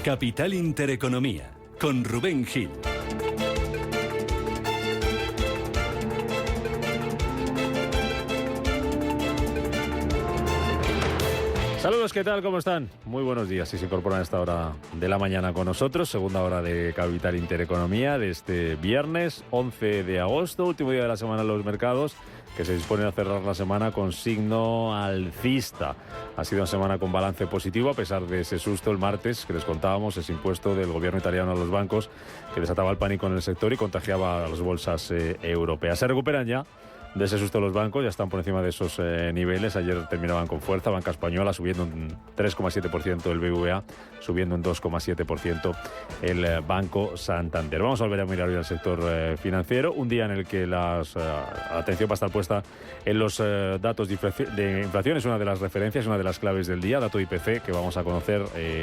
Capital Intereconomía, con Rubén Gil. Saludos, ¿qué tal? ¿Cómo están? Muy buenos días. Si se incorporan a esta hora de la mañana con nosotros, segunda hora de Capital Intereconomía de este viernes 11 de agosto, último día de la semana en los mercados, que se disponen a cerrar la semana con signo alcista. Ha sido una semana con balance positivo, a pesar de ese susto el martes que les contábamos, ese impuesto del gobierno italiano a los bancos que desataba el pánico en el sector y contagiaba a las bolsas europeas. Se recuperan ya de ese susto los bancos, ya están por encima de esos niveles. Ayer terminaban con fuerza, Banca Española subiendo un 3,7% el BBVA, subiendo un 2,7% el Banco Santander. Vamos a volver a mirar hoy al sector financiero, un día en el que la atención va a estar puesta en los datos de inflación. Es una de las referencias, una de las claves del día, dato IPC que vamos a conocer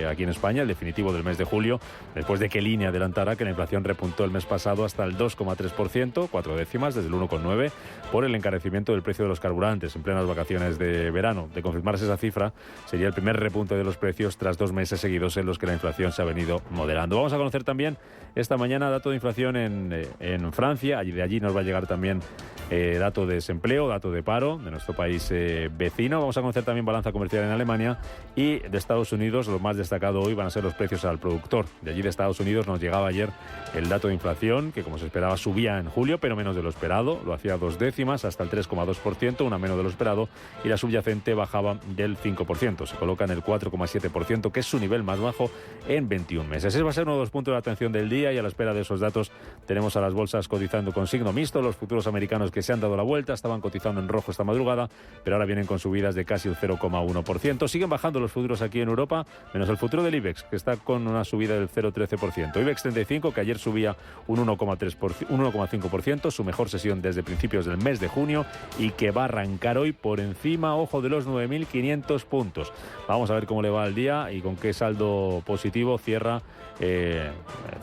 aquí en España, el definitivo del mes de julio, después de que Línea adelantara que la inflación repuntó el mes pasado hasta el 2,3%, 4 décimas, desde el 1,9%, por el encarecimiento del precio de los carburantes en plenas vacaciones de verano. De confirmarse esa cifra, sería el primer repunte de los precios tras 2 meses seguidos en los que la inflación se ha venido moderando. Vamos a conocer también esta mañana dato de inflación en Francia. De allí nos va a llegar también dato de desempleo, dato de paro de nuestro país vecino. Vamos a conocer también balanza comercial en Alemania, y de Estados Unidos lo más destacado hoy van a ser los precios al productor. De allí de Estados Unidos nos llegaba ayer el dato de inflación, que como se esperaba subía en julio, pero menos de lo esperado. Lo hacía 2 décimas, hasta el 3,2%, una menos de lo esperado, y la subyacente bajaba del 5%. Se coloca en el 4,7%, que es su nivel más bajo en 21 meses. Ese va a ser uno de los puntos de atención del día, y a la espera de esos datos tenemos a las bolsas cotizando con signo mixto. Los futuros americanos que se han dado la vuelta estaban cotizando en rojo esta madrugada, pero ahora vienen con subidas de casi el 0,1%. Siguen bajando los futuros aquí en Europa, menos el futuro del IBEX, que está con una subida del 0,13%. IBEX 35, que ayer subía un 1,5%, su mejor sesión desde principios del mes de junio, y que va a arrancar hoy por encima, ojo, de los 9.500 puntos. Vamos a ver cómo le va al día y con qué saldo positivo cierra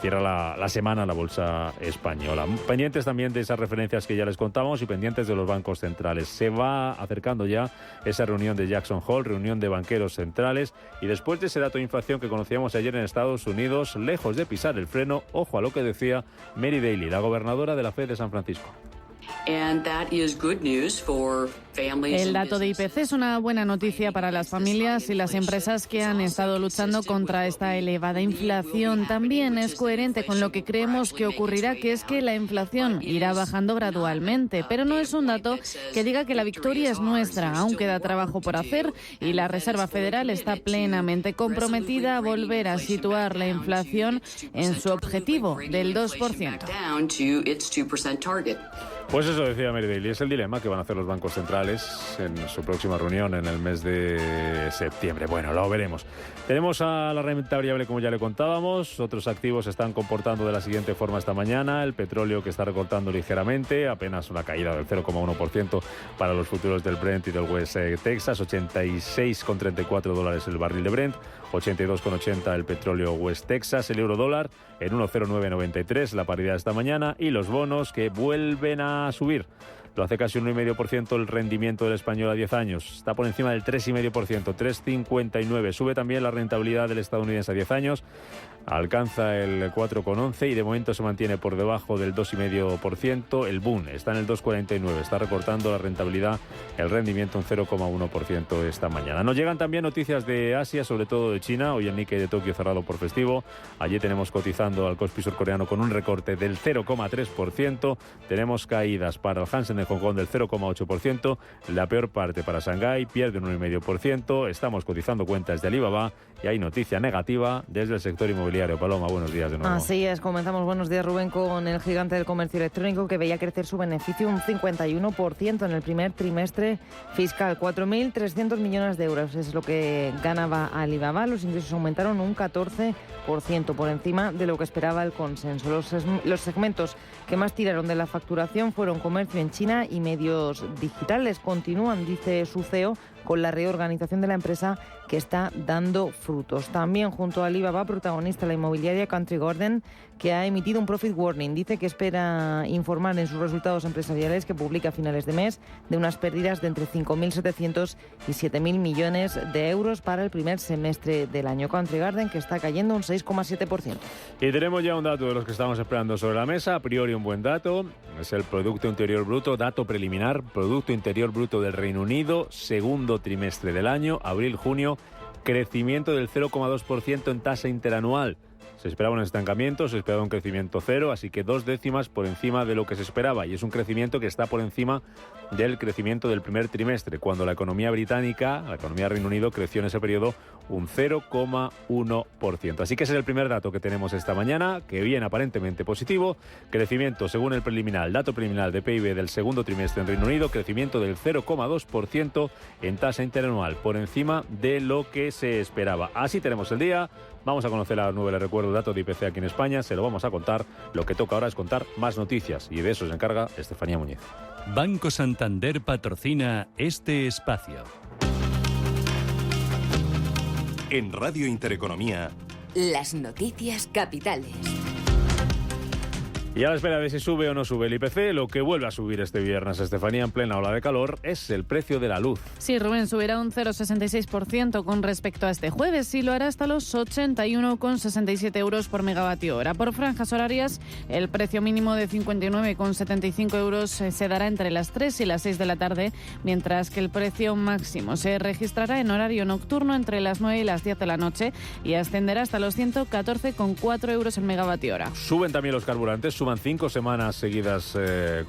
la semana la bolsa española. Pendientes también de esas referencias que ya les contábamos y pendientes de los bancos centrales. Se va acercando ya esa reunión de Jackson Hole, reunión de banqueros centrales, y después de ese dato de inflación que conocíamos ayer en Estados Unidos, lejos de pisar el freno, ojo a lo que decía Mary Daly, la gobernadora de la Fed de San Francisco. El dato de IPC es una buena noticia para las familias y las empresas que han estado luchando contra esta elevada inflación. También es coherente con lo que creemos que ocurrirá, que es que la inflación irá bajando gradualmente. Pero no es un dato que diga que la victoria es nuestra. Aún queda trabajo por hacer, y la Reserva Federal está plenamente comprometida a volver a situar la inflación en su objetivo del 2%. Pues eso decía Mary Daly, es el dilema que van a hacer los bancos centrales en su próxima reunión en el mes de septiembre. Bueno, lo veremos. Tenemos a la renta variable, como ya le contábamos. Otros activos se están comportando de la siguiente forma esta mañana. El petróleo, que está recortando ligeramente, apenas una caída del 0,1% para los futuros del Brent y del West Texas. $86,34 el barril de Brent, 82,80 el petróleo West Texas. El euro dólar en 1,0993, la paridad esta mañana. Y los bonos, que vuelven a subir. Lo hace casi un 1,5% el rendimiento del español a 10 años. Está por encima del 3,5%, 3,59. Sube también la rentabilidad del estadounidense a 10 años. Alcanza el 4,11 y de momento se mantiene por debajo del 2,5%. El Bund está en el 2,49. Está recortando la rentabilidad, el rendimiento, un 0,1% esta mañana. Nos llegan también noticias de Asia, sobre todo de China. Hoy el Nikkei de Tokio cerrado por festivo. Allí tenemos cotizando al Kospi surcoreano con un recorte del 0,3%. Tenemos caídas para el Hansen de Hong Kong del 0,8%. La peor parte para Shanghái, pierde un 1,5%. Estamos cotizando cuentas de Alibaba y hay noticia negativa desde el sector inmobiliario. Paloma, buenos días de nuevo. Así es, comenzamos. Buenos días, Rubén, con el gigante del comercio electrónico, que veía crecer su beneficio un 51% en el primer trimestre fiscal. 4.300 millones de euros es lo que ganaba Alibaba. Los ingresos aumentaron un 14% por encima de lo que esperaba el consenso. Los segmentos que más tiraron de la facturación fueron comercio en China y medios digitales. Continúan, dice su CEO, con la reorganización de la empresa que está dando frutos. También junto a Alibaba, protagonista la inmobiliaria Country Garden, que ha emitido un profit warning. Dice que espera informar en sus resultados empresariales, que publica a finales de mes, de unas pérdidas de entre 5.700 y 7.000 millones de euros para el primer semestre del año. Country Garden, que está cayendo un 6,7%. Y tenemos ya un dato de los que estamos esperando sobre la mesa. A priori un buen dato. Es el Producto Interior Bruto, dato preliminar. Producto Interior Bruto del Reino Unido, segundo trimestre del año, abril-junio. Crecimiento del 0,2% en tasa interanual. Se esperaba un estancamiento, se esperaba un crecimiento cero, así que 2 décimas por encima de lo que se esperaba. Y es un crecimiento que está por encima del crecimiento del primer trimestre, cuando la economía británica, la economía del Reino Unido, creció en ese periodo un 0,1%. Así que ese es el primer dato que tenemos esta mañana, que viene aparentemente positivo. Crecimiento, según el dato preliminar de PIB del segundo trimestre en Reino Unido, crecimiento del 0,2% en tasa interanual, por encima de lo que se esperaba. Así tenemos el día. Vamos a conocer a las 9, les recuerdo, el dato de IPC aquí en España. Se lo vamos a contar. Lo que toca ahora es contar más noticias. Y de eso se encarga Estefanía Muñiz. Banco Santander patrocina este espacio. En Radio Intereconomía, las noticias capitales. Y a la espera de si sube o no sube el IPC, lo que vuelve a subir este viernes, Estefanía, en plena ola de calor, es el precio de la luz. Sí, Rubén, subirá un 0,66% con respecto a este jueves y lo hará hasta los 81,67 euros por megavatio hora. Por franjas horarias, el precio mínimo de 59,75 euros se dará entre las 3 y las 6 de la tarde, mientras que el precio máximo se registrará en horario nocturno entre las 9 y las 10 de la noche y ascenderá hasta los 114,4 euros el megavatio hora. Suben también los carburantes, suman 5 semanas seguidas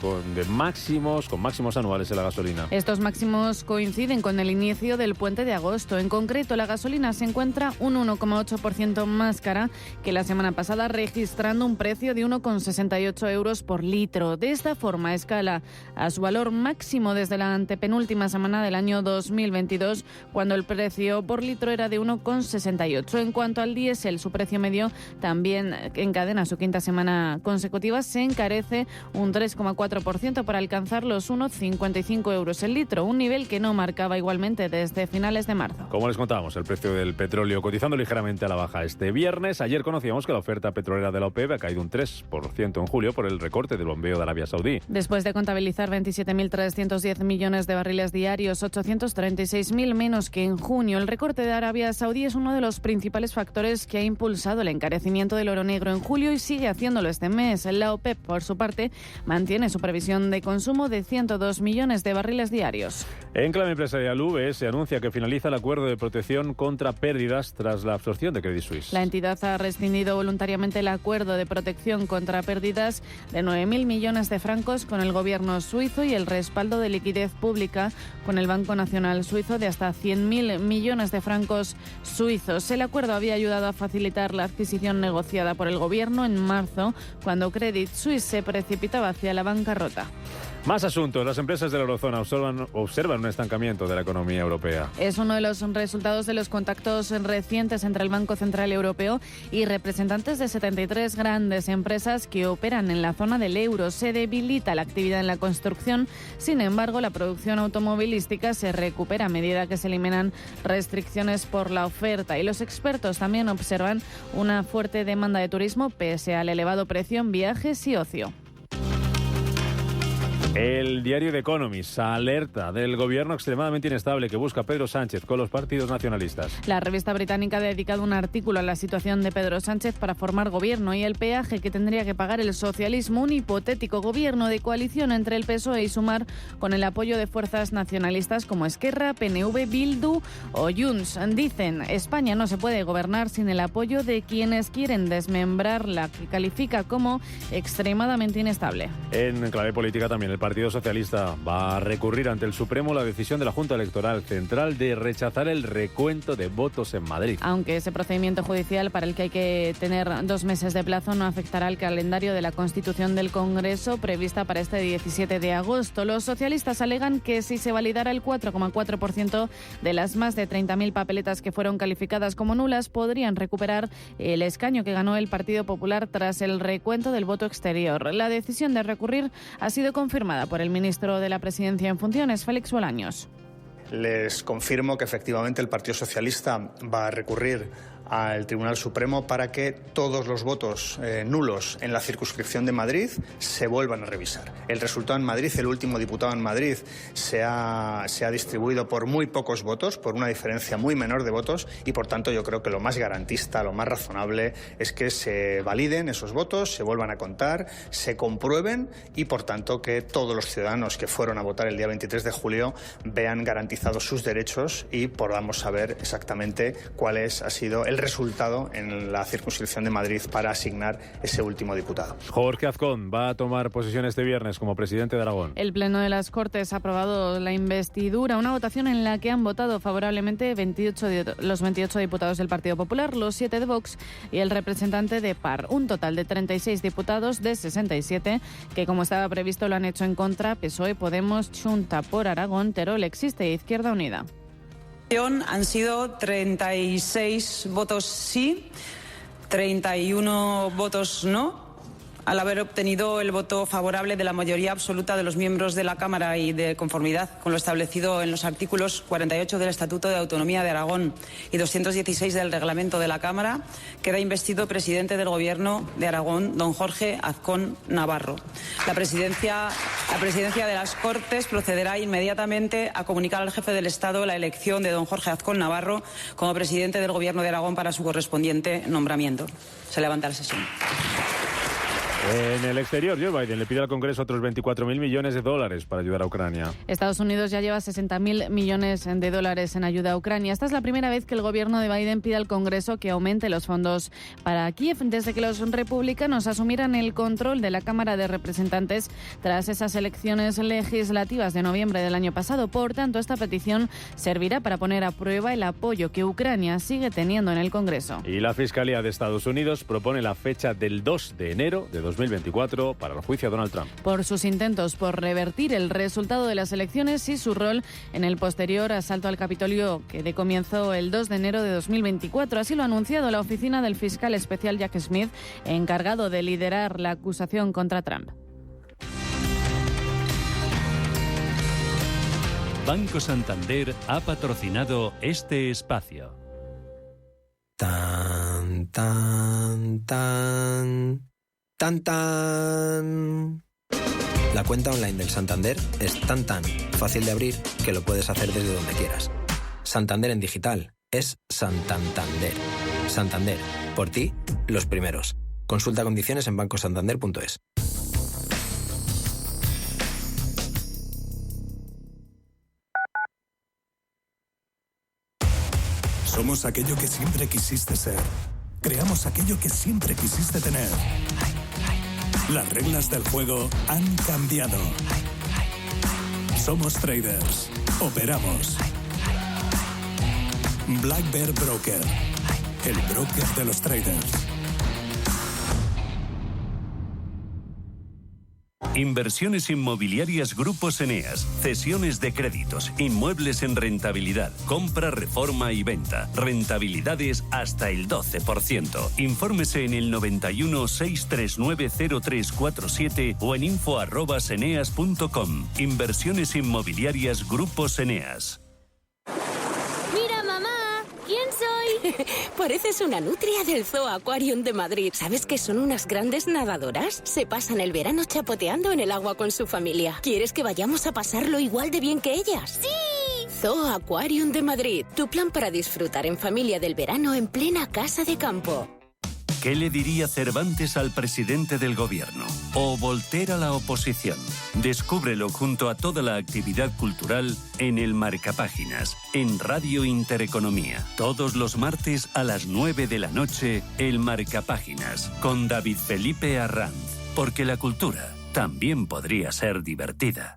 con máximos anuales en la gasolina. Estos máximos coinciden con el inicio del puente de agosto. En concreto, la gasolina se encuentra un 1,8% más cara que la semana pasada, registrando un precio de 1,68 euros por litro. De esta forma, escala a su valor máximo desde la antepenúltima semana del año 2022, cuando el precio por litro era de 1,68. En cuanto al diésel, su precio medio también encadena su quinta semana consecutiva. Se encarece un 3,4% para alcanzar los 1,55 euros el litro, un nivel que no marcaba igualmente desde finales de marzo. Como les contábamos, el precio del petróleo cotizando ligeramente a la baja este viernes. Ayer conocíamos que la oferta petrolera de la OPEP ha caído un 3% en julio por el recorte del bombeo de Arabia Saudí. Después de contabilizar 27.310 millones de barriles diarios, 836.000 menos que en junio, el recorte de Arabia Saudí es uno de los principales factores que ha impulsado el encarecimiento del oro negro en julio y sigue haciéndolo este mes. La OPEP, por su parte, mantiene su previsión de consumo de 102 millones de barriles diarios. En clave empresarial, UBS anuncia que finaliza el acuerdo de protección contra pérdidas tras la absorción de Credit Suisse. La entidad ha rescindido voluntariamente el acuerdo de protección contra pérdidas de 9.000 millones de francos con el gobierno suizo y el respaldo de liquidez pública con el Banco Nacional Suizo de hasta 100.000 millones de francos suizos. El acuerdo había ayudado a facilitar la adquisición negociada por el gobierno en marzo, cuando Credit Suisse se precipitaba hacia la bancarrota. Más asuntos. Las empresas de la eurozona observan un estancamiento de la economía europea. Es uno de los resultados de los contactos recientes entre el Banco Central Europeo y representantes de 73 grandes empresas que operan en la zona del euro. Se debilita la actividad en la construcción. Sin embargo, la producción automovilística se recupera a medida que se eliminan restricciones por la oferta. Y los expertos también observan una fuerte demanda de turismo pese al elevado precio en viajes y ocio. El diario The Economist alerta del gobierno extremadamente inestable que busca Pedro Sánchez con los partidos nacionalistas. La revista británica ha dedicado un artículo a la situación de Pedro Sánchez para formar gobierno y el peaje que tendría que pagar el socialismo, un hipotético gobierno de coalición entre el PSOE y Sumar con el apoyo de fuerzas nacionalistas como Esquerra, PNV, Bildu o Junts. Dicen, España no se puede gobernar sin el apoyo de quienes quieren desmembrarla, que califica como extremadamente inestable. En clave política también el Partido Socialista va a recurrir ante el Supremo la decisión de la Junta Electoral Central de rechazar el recuento de votos en Madrid. Aunque ese procedimiento judicial, para el que hay que tener 2 meses de plazo, no afectará al calendario de la Constitución del Congreso prevista para este 17 de agosto. Los socialistas alegan que si se validara el 4,4% de las más de 30.000 papeletas que fueron calificadas como nulas, podrían recuperar el escaño que ganó el Partido Popular tras el recuento del voto exterior. La decisión de recurrir ha sido confirmada por el ministro de la Presidencia en funciones, Félix Bolaños. Les confirmo que efectivamente el Partido Socialista va a recurrir al Tribunal Supremo para que todos los votos nulos en la circunscripción de Madrid se vuelvan a revisar. El resultado en Madrid, el último diputado en Madrid, se ha distribuido por muy pocos votos, por una diferencia muy menor de votos, y por tanto yo creo que lo más garantista, lo más razonable es que se validen esos votos, se vuelvan a contar, se comprueben y por tanto que todos los ciudadanos que fueron a votar el día 23 de julio vean garantizados sus derechos y podamos saber exactamente cuál ha sido el resultado en la circunscripción de Madrid para asignar ese último diputado. Jorge Azcón va a tomar posesión este viernes como presidente de Aragón. El Pleno de las Cortes ha aprobado la investidura, una votación en la que han votado favorablemente los 28 diputados del Partido Popular, los 7 de Vox y el representante de PAR. Un total de 36 diputados de 67 que, como estaba previsto, lo han hecho en contra PSOE, Podemos, Xunta por Aragón, Terol, Existe e Izquierda Unida. Han sido 36 votos sí, 31 votos no. Al haber obtenido el voto favorable de la mayoría absoluta de los miembros de la Cámara y de conformidad con lo establecido en los artículos 48 del Estatuto de Autonomía de Aragón y 216 del Reglamento de la Cámara, queda investido presidente del Gobierno de Aragón, don Jorge Azcón Navarro. La presidencia de las Cortes procederá inmediatamente a comunicar al jefe del Estado la elección de don Jorge Azcón Navarro como presidente del Gobierno de Aragón para su correspondiente nombramiento. Se levanta la sesión. En el exterior, Joe Biden le pide al Congreso otros 24.000 millones de dólares para ayudar a Ucrania. Estados Unidos ya lleva 60.000 millones de dólares en ayuda a Ucrania. Esta es la primera vez que el gobierno de Biden pide al Congreso que aumente los fondos para Kiev desde que los republicanos asumieran el control de la Cámara de Representantes tras esas elecciones legislativas de noviembre del año pasado. Por tanto, esta petición servirá para poner a prueba el apoyo que Ucrania sigue teniendo en el Congreso. Y la Fiscalía de Estados Unidos propone la fecha del 2 de enero de 2024 para el juicio a Donald Trump. Por sus intentos por revertir el resultado de las elecciones y su rol en el posterior asalto al Capitolio que dé comienzo el 2 de enero de 2024. Así lo ha anunciado la oficina del fiscal especial Jack Smith, encargado de liderar la acusación contra Trump. Banco Santander ha patrocinado este espacio. Tan, tan, tan. ¡Tan, tan! La cuenta online del Santander es tan fácil de abrir que lo puedes hacer desde donde quieras. Santander en digital es Santander. Santander, por ti, los primeros. Consulta condiciones en bancosantander.es. Somos aquello que siempre quisiste ser. Creamos aquello que siempre quisiste tener. Las reglas del juego han cambiado. Somos traders. Operamos. Black Bear Broker. El broker de los traders. Inversiones inmobiliarias Grupos Eneas, cesiones de créditos, inmuebles en rentabilidad, compra, reforma y venta, rentabilidades hasta el 12%. Infórmese en el 91 639 0347 o en info@eneas.com. Inversiones inmobiliarias Grupos Eneas. Mira, mamá, ¿quién soy? Pareces una nutria del Zoo Aquarium de Madrid. ¿Sabes que son unas grandes nadadoras? Se pasan el verano chapoteando en el agua con su familia. ¿Quieres que vayamos a pasarlo igual de bien que ellas? ¡Sí! Zoo Aquarium de Madrid. Tu plan para disfrutar en familia del verano en plena casa de campo. ¿Qué le diría Cervantes al presidente del gobierno? ¿O Voltaire a la oposición? Descúbrelo junto a toda la actividad cultural en el Marcapáginas, en Radio Intereconomía. Todos los martes a las 9 de la noche, el Marcapáginas, con David Felipe Arranz. Porque la cultura también podría ser divertida.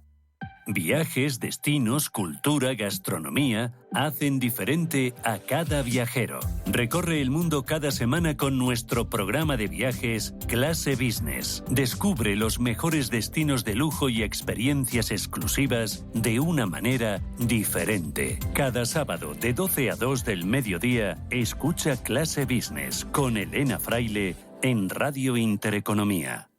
Viajes, destinos, cultura, gastronomía hacen diferente a cada viajero. Recorre el mundo cada semana con nuestro programa de viajes Clase Business. Descubre los mejores destinos de lujo y experiencias exclusivas de una manera diferente. Cada sábado de 12 a 2 del mediodía, escucha Clase Business con Elena Fraile en Radio Intereconomía.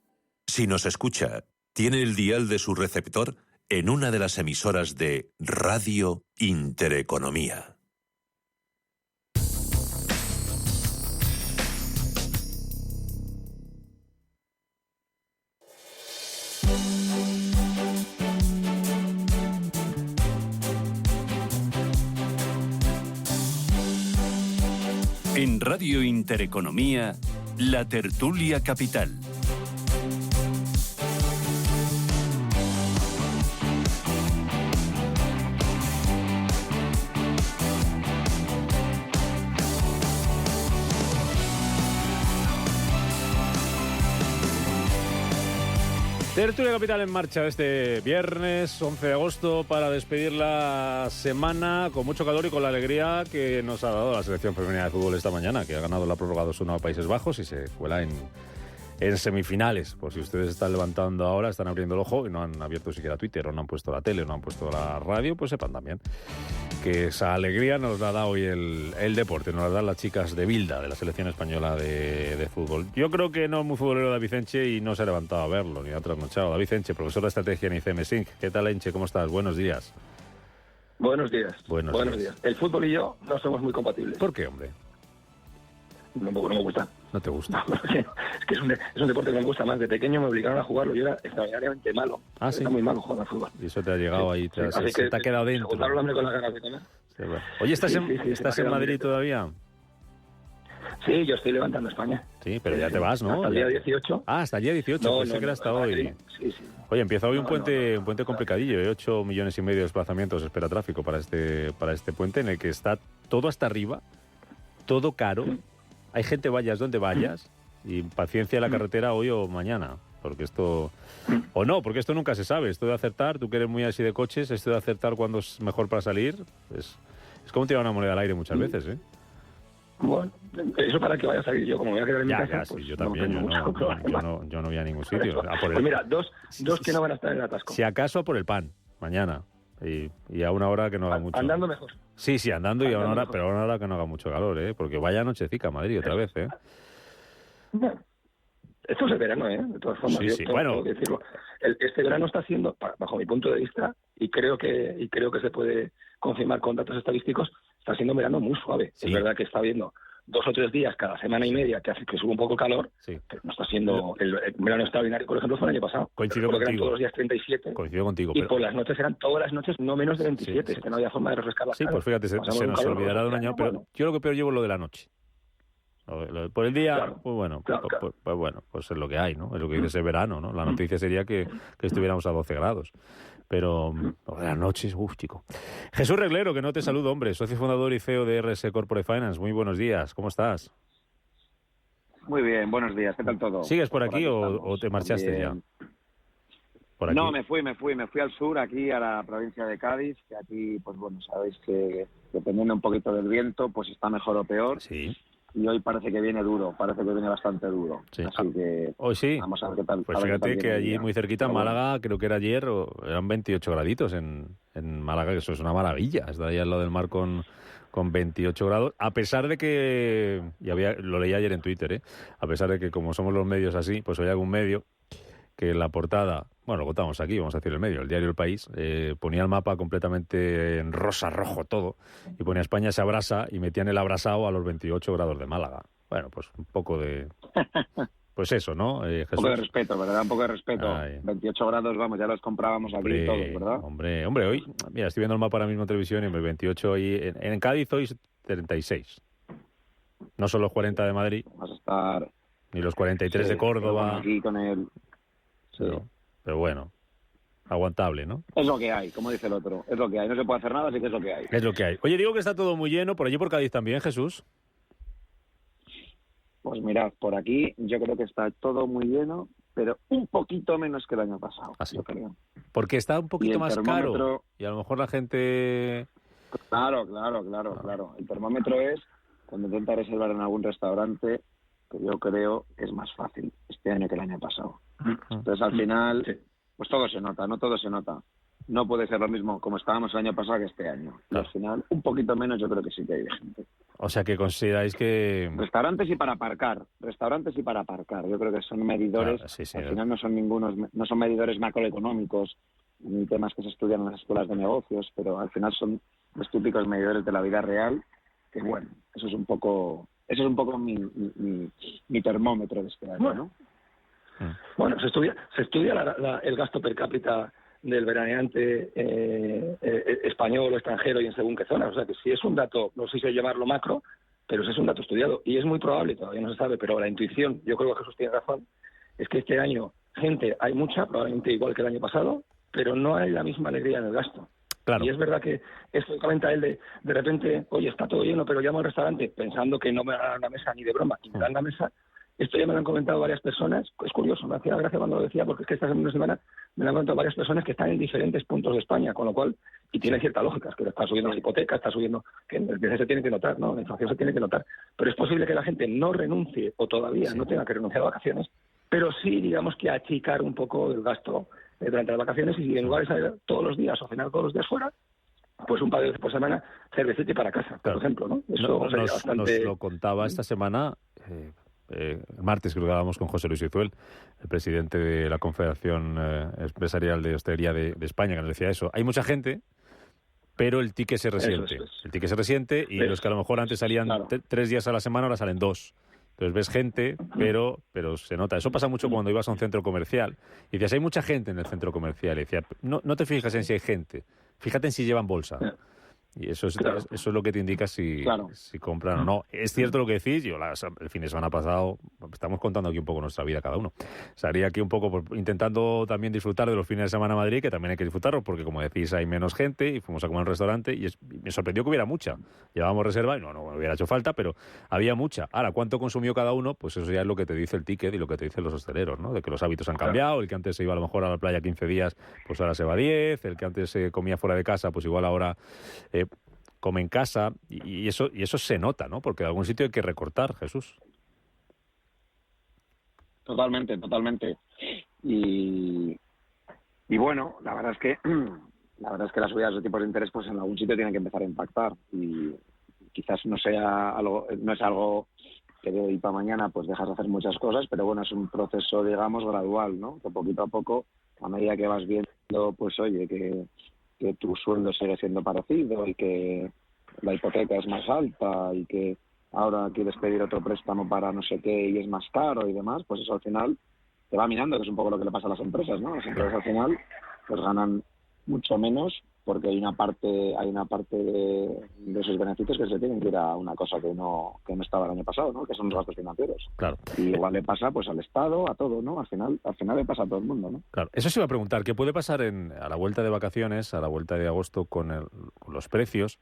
Si nos escucha, ¿tiene el dial de su receptor en una de las emisoras de Radio Intereconomía. En Radio Intereconomía, la tertulia capital. Tertulia Capital en marcha este viernes 11 de agosto para despedir la semana con mucho calor y con la alegría que nos ha dado la selección femenina de fútbol esta mañana, que ha ganado la prórroga 2-1 a Países Bajos y se cuela en semifinales. Por si ustedes están levantando ahora, están abriendo el ojo y no han abierto siquiera Twitter, o no han puesto la tele, o no han puesto la radio, pues sepan también que esa alegría nos la da hoy el deporte, nos la dan las chicas de Bilda, de la selección española de fútbol. Yo creo que no es muy futbolero David Enche y no se ha levantado a verlo, ni ha trasnochado. David Enche, profesor de estrategia en ICM SINC. ¿Qué tal, Enche? ¿Cómo estás? Buenos días. Buenos días. Buenos días. El fútbol y yo no somos muy compatibles. ¿Por qué, hombre? No me gusta. ¿No te gusta? No, es que es un deporte que me gusta más. De pequeño me obligaron a jugarlo. Yo era extraordinariamente malo. Ah, sí. Era muy malo jugando al fútbol. Y eso te ha llegado ahí, sí. Se te ha quedado dentro. Se juntaron el hambre con las ganas de comer. Sí, bueno. Oye, ¿estás en Madrid todavía? Sí, yo estoy levantando España. Sí, pero ya te vas, ¿no? Hasta el día 18. Ah, hasta el día 18. Pensé que era hasta hoy. Sí. Oye, empieza hoy un puente complicadillo. 8,5 millones de desplazamientos espera tráfico para este puente, en el que está todo hasta arriba, todo caro. Hay gente vayas donde vayas y paciencia en la carretera hoy o mañana, porque esto... O no, porque esto nunca se sabe. Esto de acertar, tú que eres muy así de coches, esto de acertar cuándo es mejor para salir, es como tirar una moneda al aire muchas veces, ¿eh? Bueno, eso para que vaya a salir yo, como voy a quedar en mi casa. Ya, pues sí, yo también, yo no voy a ningún sitio. Pues mira, dos que no van a estar en el atasco. Si acaso a por el pan, mañana. Y a una hora que no haga mucho. Andando mejor. Sí, andando y a una hora, pero a una hora que no haga mucho calor, ¿eh? Porque vaya nochecica a Madrid otra vez, ¿eh? Bueno, esto es el verano, ¿eh? De todas formas. Sí, bueno. Tengo que decirlo. Este verano está siendo, bajo mi punto de vista, y creo que se puede confirmar con datos estadísticos, está siendo un verano muy suave. Sí. Es verdad que está habiendo 2 o 3 días cada semana y media que hace que sube un poco el calor, pero no está siendo el verano extraordinario, por ejemplo, fue el año pasado. Coincido contigo. Eran todos los días 37. Coincido contigo. Y por las noches eran todas las noches no menos de 27, que no había forma de refrescar la cara. Sí, pues fíjate, se nos olvidará de un año, pero yo lo que peor llevo es lo de la noche. Por el día, claro, pues es lo que hay, ¿no? Es lo que dice ese verano, ¿no? La noticia sería que estuviéramos a 12 grados. Pero las noches, chico. Jesús Reglero, que no te saludo, hombre, socio fundador y CEO de RS Corporate Finance. Muy buenos días, ¿cómo estás? Muy bien, buenos días, ¿qué tal todo? ¿Sigues por aquí o te marchaste ya? Por aquí. No, me fui al sur, aquí a la provincia de Cádiz, que aquí, pues bueno, sabéis que dependiendo un poquito del viento, pues está mejor o peor. Sí. Y hoy parece que viene bastante duro. Sí. Así que hoy sí. Vamos a ver qué tal. Pues fíjate que allí muy cerquita, en Málaga, creo que era ayer, eran 28 graditos en Málaga, que eso es una maravilla. Estar ahí al lado del mar con 28 grados, a pesar de que, lo leí ayer en Twitter, a pesar de que como somos los medios así, pues hay algún medio que en la portada, bueno, lo contamos aquí, vamos a decir el medio, el diario El País, ponía el mapa completamente en rosa, rojo, todo, y ponía España se abrasa y metían el abrasado a los 28 grados de Málaga. Bueno, pues un poco de... Pues eso, ¿no, Jesús? Un poco de respeto, ¿verdad? Un poco de respeto. Ay. 28 grados, vamos, ya los comprábamos aquí todos, ¿verdad? Hombre, hoy, mira, estoy viendo el mapa ahora mismo en televisión y el 28 hoy, en Cádiz hoy es 36. No son los 40 de Madrid. Vas a estar... Ni los 43 de Córdoba. Aquí con el... Sí. Pero bueno, aguantable, ¿no? Es lo que hay, como dice el otro. Es lo que hay, no se puede hacer nada, así que es lo que hay. Es lo que hay. Oye, digo que está todo muy lleno, por allí por Cádiz también, Jesús. Pues mirad, por aquí yo creo que está todo muy lleno, pero un poquito menos que el año pasado. ¿Ah, sí? Yo creo. Porque está un poquito más caro y a lo mejor la gente... Claro. El termómetro es cuando intentas reservar en algún restaurante, que yo creo es más fácil este año que el año pasado. Entonces al final, pues todo se nota, ¿no? Todo se nota. No puede ser lo mismo como estábamos el año pasado que este año. Y al final, un poquito menos yo creo que sí que hay de gente. O sea, que consideráis que... Restaurantes y para aparcar. Yo creo que son medidores, claro, sí, al final no son medidores macroeconómicos ni temas que se estudian en las escuelas de negocios, pero al final son los típicos medidores de la vida real, que bueno, eso es un poco mi termómetro de este año, ¿no? Bueno, se estudia el gasto per cápita del veraneante español o extranjero y en según qué zonas. O sea que si es un dato, no sé si llamarlo macro, pero si es un dato estudiado y es muy probable, todavía no se sabe, pero la intuición, yo creo que Jesús tiene razón, es que este año gente hay mucha, probablemente igual que el año pasado, pero no hay la misma alegría en el gasto. Claro. Y es verdad que esto comenta él de repente, oye, está todo lleno, pero llamo al restaurante pensando que no me dan la mesa ni de broma, y me dan la mesa. Esto ya me lo han comentado varias personas. Es curioso, me hacía gracia cuando lo decía, porque es que esta semana me lo han comentado varias personas que están en diferentes puntos de España, con lo cual, y tiene cierta lógica, es que está subiendo la hipoteca, está subiendo, que el precio se tiene que notar, ¿no? La inflación se tiene que notar. Pero es posible que la gente no renuncie, o todavía no tenga que renunciar a vacaciones, pero sí, digamos, que achicar un poco el gasto durante las vacaciones, y en lugar de salir todos los días o cenar todos los días fuera, pues un par de veces por semana, cervecita y para casa, por ejemplo, ¿no? Eso sería bastante... Nos lo contaba esta semana, el martes creo que hablábamos con José Luis Izuel, el presidente de la Confederación Empresarial de Hostelería de España, que nos decía eso. Hay mucha gente, pero el ticket se resiente. El ticket se resiente y los que a lo mejor antes salían 3 días a la semana, ahora salen 2. Entonces ves gente, pero se nota. Eso pasa mucho cuando ibas a un centro comercial. Y decías, hay mucha gente en el centro comercial. Y decía, no te fijas en si hay gente, fíjate en si llevan bolsa. Y eso es lo que te indica si compran o no. Es cierto lo que decís. Yo el fin de semana pasado, estamos contando aquí un poco nuestra vida cada uno. Salí aquí un poco intentando también disfrutar de los fines de semana en Madrid, que también hay que disfrutarlos, porque como decís, hay menos gente, y fuimos a comer a un restaurante, y me sorprendió que hubiera mucha. Llevábamos reserva y no me hubiera hecho falta, pero había mucha. Ahora, ¿cuánto consumió cada uno? Pues eso ya es lo que te dice el ticket y lo que te dicen los hosteleros, ¿no? De que los hábitos han cambiado. El que antes se iba a lo mejor a la playa 15 días, pues ahora se va 10. El que antes comía fuera de casa, pues igual ahora... come en casa, y eso se nota, ¿no? Porque de algún sitio hay que recortar, Jesús. Totalmente. Y bueno, la verdad es que las subidas de tipos de interés, pues en algún sitio tienen que empezar a impactar, y quizás no es algo que de hoy para mañana pues dejas de hacer muchas cosas, pero bueno, es un proceso, digamos, gradual, ¿no? Que poquito a poco, a medida que vas viendo, pues oye, que tu sueldo sigue siendo parecido y que la hipoteca es más alta y que ahora quieres pedir otro préstamo para no sé qué y es más caro y demás, pues eso al final te va mirando, que es un poco lo que le pasa a las empresas, ¿no? Las empresas al final pues ganan mucho menos porque hay una parte de esos beneficios que se tienen que ir a una cosa que no estaba el año pasado, ¿no? Que son los gastos financieros. Claro. Y igual le pasa pues al Estado, a todo, ¿no? Al final le pasa a todo el mundo, ¿no? Claro. Eso se iba a preguntar, ¿qué puede pasar a la vuelta de vacaciones, a la vuelta de agosto con los precios?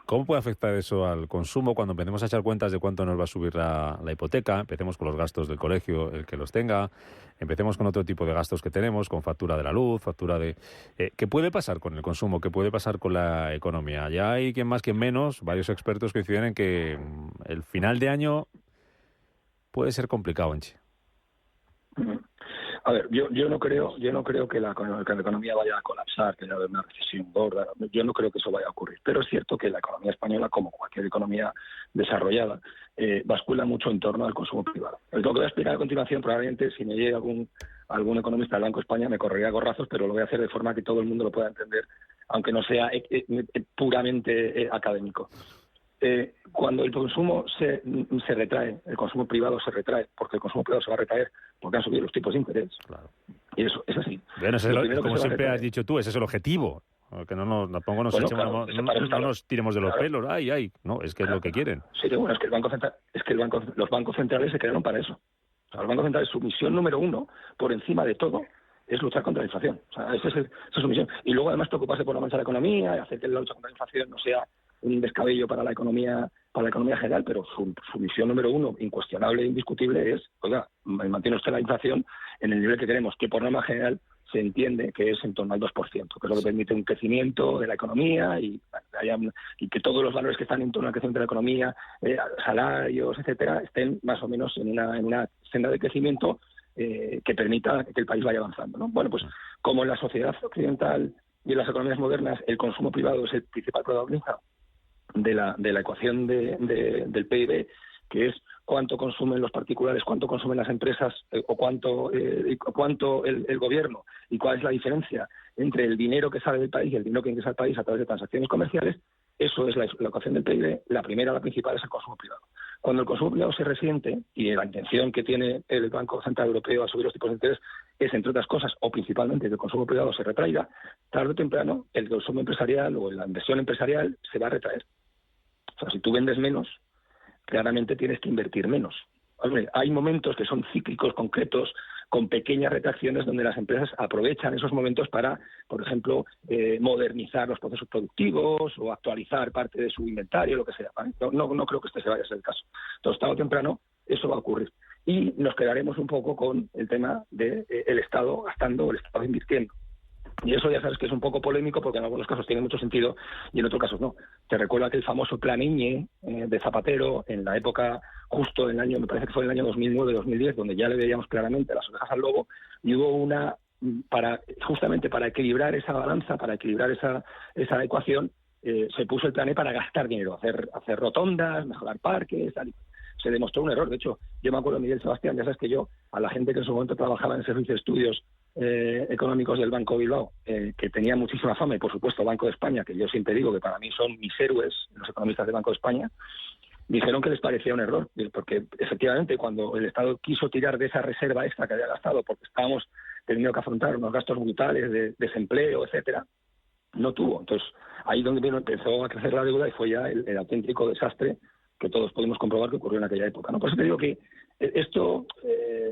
¿Cómo puede afectar eso al consumo cuando empecemos a echar cuentas de cuánto nos va a subir la hipoteca? Empecemos con los gastos del colegio, el que los tenga. Empecemos con otro tipo de gastos que tenemos, con factura de la luz, factura de... ¿Qué puede pasar con el consumo? ¿Qué puede pasar con la economía? Ya hay quien más, quien menos. Varios expertos coinciden en que el final de año puede ser complicado, Enchi. A ver, yo no creo que la economía vaya a colapsar, que haya una recesión gorda. Yo no creo que eso vaya a ocurrir. Pero es cierto que la economía española, como cualquier economía desarrollada, bascula mucho en torno al consumo privado. Lo que voy a explicar a continuación, probablemente, si me llegue algún economista del Banco de España, me correría gorrazos, pero lo voy a hacer de forma que todo el mundo lo pueda entender, aunque no sea puramente académico. Cuando el consumo se retrae, el consumo privado se retrae, porque el consumo privado se va a retraer porque han subido los tipos de interés. Claro. Y eso es así. Bueno, como siempre has dicho tú, ese es el objetivo. Que no nos tiremos de los pelos. Ay. No, es que es lo que quieren. Sí, bueno, es que los bancos centrales se crearon para eso. O sea, los bancos centrales, su misión número 1, por encima de todo, es luchar contra la inflación. O sea, esa es su misión. Y luego, además, preocuparse por la marcha de la economía y hacer que la lucha contra la inflación no sea un descabello para la economía general, pero su misión número 1, incuestionable e indiscutible, es, oiga, mantiene usted la inflación en el nivel que queremos, que por norma general se entiende que es en torno al 2%, que es lo que permite un crecimiento de la economía y que todos los valores que están en torno al crecimiento de la economía, salarios, etcétera, estén más o menos en una senda de crecimiento que permita que el país vaya avanzando, ¿no? Bueno, pues como en la sociedad occidental y en las economías modernas el consumo privado es el principal protagonista de la ecuación del PIB, que es cuánto consumen los particulares, cuánto consumen las empresas o cuánto el gobierno y cuál es la diferencia entre el dinero que sale del país y el dinero que ingresa al país a través de transacciones comerciales. Eso es la ecuación del PIB. La principal, es el consumo privado. Cuando el consumo privado se resiente, y la intención que tiene el Banco Central Europeo a subir los tipos de interés es, entre otras cosas, o principalmente, que el consumo privado se retraiga, tarde o temprano el consumo empresarial o la inversión empresarial se va a retraer. O sea, si tú vendes menos, claramente tienes que invertir menos. Hombre, hay momentos que son cíclicos, concretos, con pequeñas retracciones donde las empresas aprovechan esos momentos para, por ejemplo, modernizar los procesos productivos o actualizar parte de su inventario, lo que sea, ¿vale? No creo que este se vaya a ser el caso. Entonces, tarde o temprano, eso va a ocurrir. Y nos quedaremos un poco con el tema del Estado gastando o el Estado invirtiendo. Y eso ya sabes que es un poco polémico porque en algunos casos tiene mucho sentido y en otros casos no. Te recuerdo aquel famoso plan Iñe de Zapatero en la época, justo en el año, me parece que fue en el año 2009-2010, donde ya le veíamos claramente las orejas al lobo, y hubo justamente para equilibrar esa balanza, para equilibrar esa ecuación, se puso el plan E para gastar dinero, hacer rotondas, mejorar parques, tal. Se demostró un error. De hecho, yo me acuerdo, Miguel Sebastián, ya sabes que yo, a la gente que en su momento trabajaba en el Servicio de Estudios Económicos del Banco Bilbao, que tenía muchísima fama, y por supuesto Banco de España, que yo siempre digo que para mí son mis héroes, los economistas del Banco de España, dijeron que les parecía un error, porque efectivamente cuando el Estado quiso tirar de esa reserva extra que había gastado, porque estábamos teniendo que afrontar unos gastos brutales de desempleo, etcétera, no tuvo. Entonces, ahí donde empezó a crecer la deuda y fue ya el auténtico desastre que todos podemos comprobar que ocurrió en aquella época, ¿no? Por eso te digo que esto,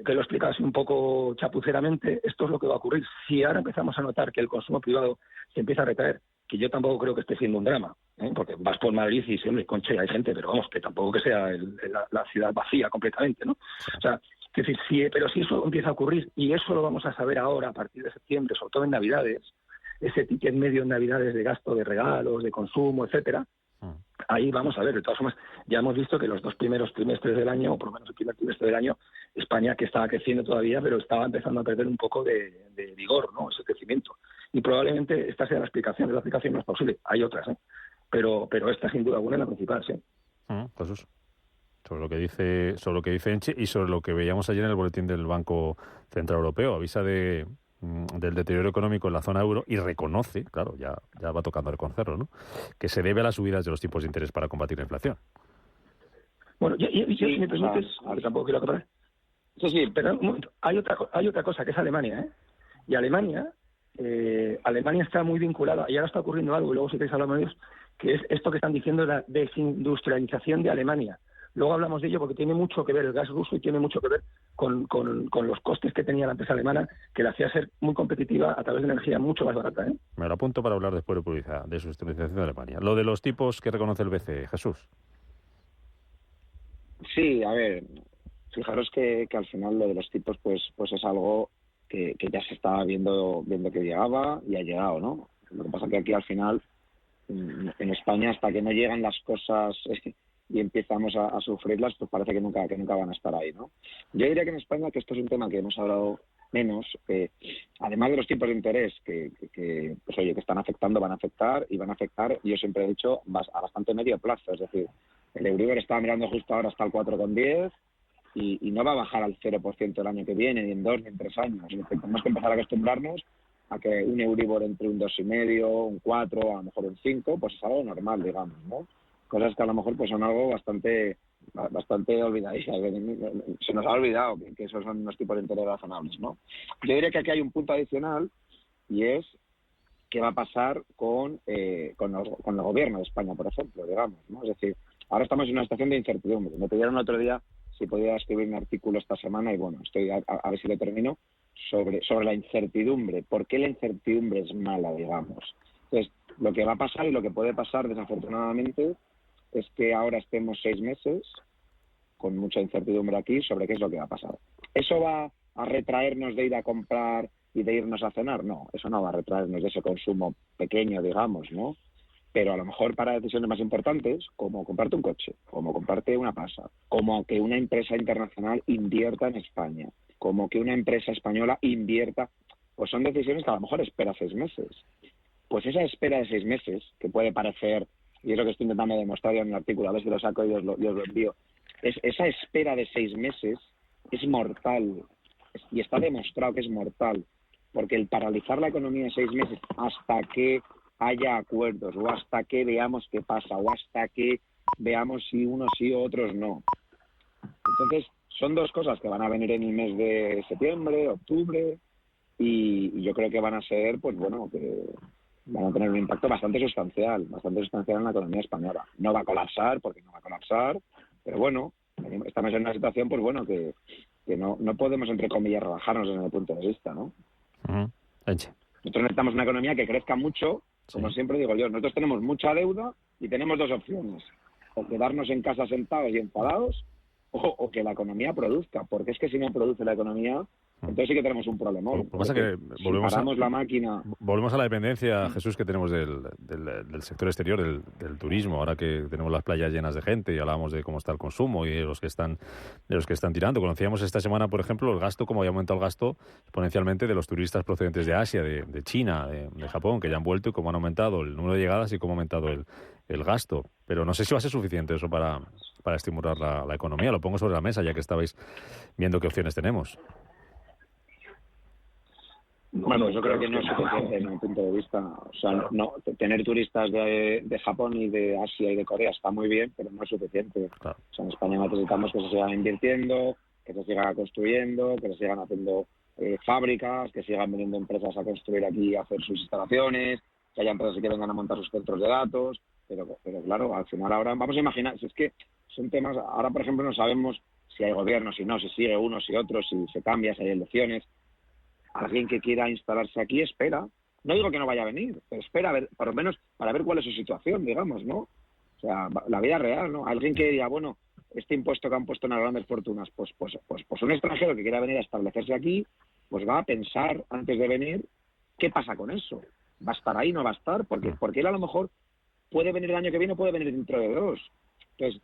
que lo explicas un poco chapuceramente, esto es lo que va a ocurrir. Si ahora empezamos a notar que el consumo privado se empieza a retraer, que yo tampoco creo que esté siendo un drama, porque vas por Madrid y sí, hombre, Conche, hay gente, pero vamos, que tampoco que sea la ciudad vacía completamente, ¿no? O sea, es decir, pero si eso empieza a ocurrir, y eso lo vamos a saber ahora a partir de septiembre, sobre todo en Navidades, ese ticket medio en Navidades de gasto de regalos, de consumo, etcétera, ahí vamos a ver. De todas formas, ya hemos visto que los 2 primeros trimestres del año, o por lo menos el primer trimestre del año, España, que estaba creciendo todavía, pero estaba empezando a perder un poco de vigor, ¿no? Ese crecimiento. Y probablemente esta sea la explicación, es la explicación más posible. Hay otras, pero esta sin duda alguna es la principal, sí. Jesús, sobre lo que dice Enche y sobre lo que veíamos ayer en el boletín del Banco Central Europeo, avisa del deterioro económico en la zona euro y reconoce, claro, ya va tocando reconocerlo, ¿no?, que se debe a las subidas de los tipos de interés para combatir la inflación. Bueno, yo si me permites, tampoco quiero acabar. Sí, pero un momento. Hay otra cosa, que es Alemania, Y Alemania está muy vinculada, y ahora está ocurriendo algo, y luego si queréis hablamos de ellos, que es esto que están diciendo, la desindustrialización de Alemania. Luego hablamos de ello porque tiene mucho que ver el gas ruso y tiene mucho que ver con los costes que tenía la empresa alemana, que la hacía ser muy competitiva a través de energía mucho más barata. Me lo apunto para hablar después de desindustrialización de Alemania. Lo de los tipos que reconoce el BCE, Jesús. Sí, a ver, fijaros que al final lo de los tipos pues es algo que ya se estaba viendo que llegaba y ha llegado, ¿no? Lo que pasa es que aquí al final, en España, hasta que no llegan las cosas y empezamos a sufrirlas, pues parece que nunca van a estar ahí, ¿no? Yo diría que en España, que esto es un tema que hemos hablado menos, además de los tipos de interés que pues oye, que están afectando, van a afectar, yo siempre he dicho, a bastante medio plazo, es decir, el Euribor está mirando justo ahora hasta el 4,10 y no va a bajar al 0% el año que viene, ni en 2 ni en 3 años. Es decir, tenemos que empezar a acostumbrarnos a que un Euribor entre un 2,5, un 4, a lo mejor un 5, pues es algo normal, digamos, ¿no? Cosas que a lo mejor pues son algo bastante olvidadizas. Se nos ha olvidado que esos son unos tipos de interés razonables, ¿no? Yo diría que aquí hay un punto adicional y es qué va a pasar con el gobierno de España, por ejemplo, digamos, ¿no? Es decir, ahora estamos en una situación de incertidumbre. Me pidieron el otro día si podía escribir un artículo esta semana y bueno, estoy a ver si lo termino, sobre la incertidumbre. ¿Por qué la incertidumbre es mala, digamos? Entonces, lo que va a pasar y lo que puede pasar, desafortunadamente, es que ahora estemos 6 meses con mucha incertidumbre aquí sobre qué es lo que va a pasar. ¿Eso va a retraernos de ir a comprar y de irnos a cenar? No, eso no va a retraernos de ese consumo pequeño, digamos, ¿no? Pero a lo mejor para decisiones más importantes, como comprarte un coche, como comprarte una casa, como que una empresa internacional invierta en España, como que una empresa española invierta, pues son decisiones que a lo mejor espera 6 meses. Pues esa espera de 6 meses, que puede parecer, y es lo que estoy intentando demostrar en el artículo, a ver si lo saco y os lo envío, esa espera de 6 meses es mortal, y está demostrado que es mortal porque el paralizar la economía 6 meses hasta que haya acuerdos, o hasta que veamos qué pasa, o hasta que veamos si unos sí o otros no. Entonces, son dos cosas que van a venir en el mes de septiembre, octubre, y yo creo que van a ser, pues bueno, que van a tener un impacto bastante sustancial en la economía española. No va a colapsar, porque no va a colapsar, pero bueno, estamos en una situación, pues bueno, que no podemos, entre comillas, relajarnos desde mi punto de vista, ¿no? Nosotros necesitamos una economía que crezca mucho, como siempre digo yo. Nosotros tenemos mucha deuda y tenemos dos opciones: o quedarnos en casa sentados y enfadados, o que la economía produzca, porque es que si no produce la economía, entonces sí que tenemos un problema. Lo que pasa es que volvemos a la dependencia, Jesús, que tenemos del sector exterior, del turismo. Ahora que tenemos las playas llenas de gente y hablamos de cómo está el consumo y de los que están tirando. Conocíamos esta semana, por ejemplo, el gasto, cómo había aumentado el gasto exponencialmente de los turistas procedentes de Asia, de China, de Japón, que ya han vuelto, y cómo han aumentado el número de llegadas y cómo ha aumentado el gasto. Pero no sé si va a ser suficiente eso para estimular la economía. Lo pongo sobre la mesa, ya que estabais viendo qué opciones tenemos. Bueno, yo creo que no es suficiente desde mi punto de vista. O sea, no tener turistas de Japón y de Asia y de Corea está muy bien, pero no es suficiente. Claro. O sea, en España necesitamos que se sigan invirtiendo, que se sigan construyendo, que se sigan haciendo fábricas, que sigan viniendo empresas a construir aquí, a hacer sus instalaciones, que haya empresas que vengan a montar sus centros de datos. Pero claro, al final ahora vamos a imaginar, si es que son temas, ahora por ejemplo no sabemos si hay gobierno, si no, si sigue uno, si otro, si se cambia, si hay elecciones. Alguien que quiera instalarse aquí espera, no digo que no vaya a venir, pero espera a ver, por lo menos para ver cuál es su situación, digamos, ¿no? O sea, la vida real, ¿no? Alguien que diga, bueno, este impuesto que han puesto en las grandes fortunas, pues un extranjero que quiera venir a establecerse aquí, pues va a pensar antes de venir qué pasa con eso. ¿Va a estar ahí, no va a estar? Porque él a lo mejor puede venir el año que viene, puede venir dentro de 2. Entonces,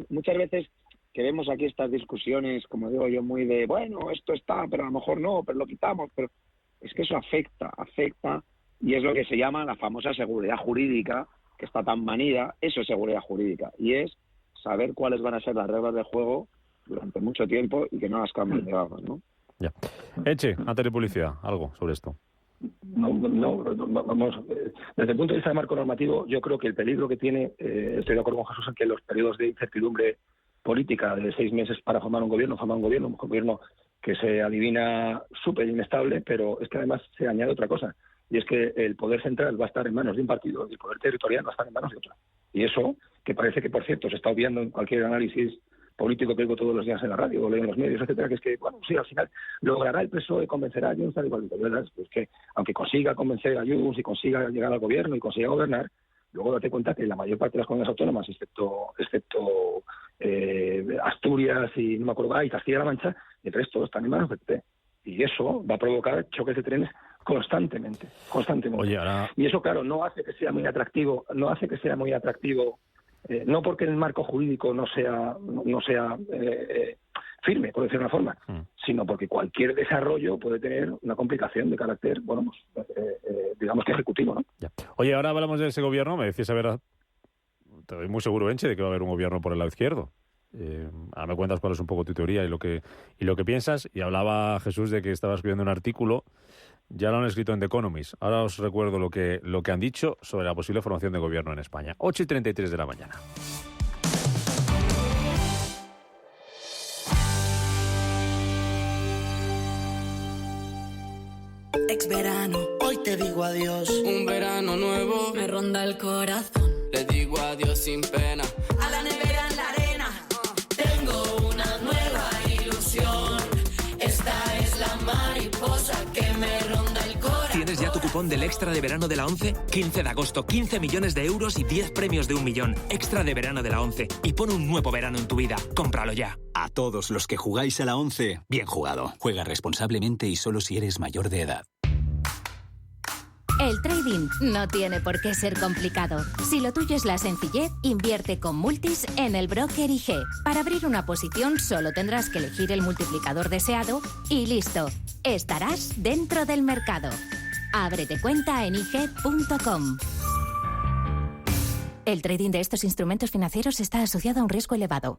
muchas veces que vemos aquí estas discusiones, como digo yo, muy de, bueno, esto está, pero a lo mejor no, pero lo quitamos, pero es que eso afecta, y es lo que se llama la famosa seguridad jurídica, que está tan manida. Eso es seguridad jurídica, y es saber cuáles van a ser las reglas del juego durante mucho tiempo y que no las cambien, digamos, ¿no? Ya. Eche, antes de publicidad, algo sobre esto. No, vamos, desde el punto de vista de marco normativo, yo creo que el peligro que tiene, estoy de acuerdo con Jesús en que los periodos de incertidumbre política de 6 meses para formar un gobierno que se adivina súper inestable, pero es que además se añade otra cosa, y es que el poder central va a estar en manos de un partido y el poder territorial va a estar en manos de otro. Y eso, que parece que, por cierto, se está obviando en cualquier análisis político que oigo todos los días en la radio o leo en los medios, etcétera, que es que, bueno, sí, al final logrará el PSOE convencer a Junts, tal y cual, ¿verdad? Pues que aunque consiga convencer a Junts y consiga llegar al gobierno y consiga gobernar, luego date cuenta que la mayor parte de las comunidades autónomas, excepto Asturias y no me acuerdo, y Castilla-La Mancha, el resto están en manos del PP. Y eso va a provocar choques de trenes constantemente. Oye, ahora... Y eso, claro, no hace que sea muy atractivo, no porque el marco jurídico no sea firme, por decirlo de una forma, sino porque cualquier desarrollo puede tener una complicación de carácter, bueno, digamos que ejecutivo, ¿no? Ya. Oye, ahora hablamos de ese gobierno, me decías, a ver, te doy muy seguro, Enche, de que va a haber un gobierno por el lado izquierdo. Ahora me cuentas cuál es un poco tu teoría y lo que piensas, y hablaba Jesús de que estaba escribiendo un artículo, ya lo han escrito en The Economist. Ahora os recuerdo lo que han dicho sobre la posible formación de gobierno en España. 8:33 de la mañana. Ex verano, hoy te digo adiós. Un verano nuevo me ronda el corazón. Le digo adiós sin pena. A la nevera en la arena. Tengo una nueva ilusión. Esta es la mariposa que me ronda el corazón. ¿Tienes ya tu cupón del Extra de Verano de la ONCE? 15 de agosto, 15 millones de euros y 10 premios de 1 millón. Extra de Verano de la ONCE. Y pon un nuevo verano en tu vida. Cómpralo ya. A todos los que jugáis a la ONCE, bien jugado. Juega responsablemente y solo si eres mayor de edad. El trading no tiene por qué ser complicado. Si lo tuyo es la sencillez, invierte con Multis en el broker IG. Para abrir una posición solo tendrás que elegir el multiplicador deseado y listo. Estarás dentro del mercado. Ábrete cuenta en IG.com. El trading de estos instrumentos financieros está asociado a un riesgo elevado.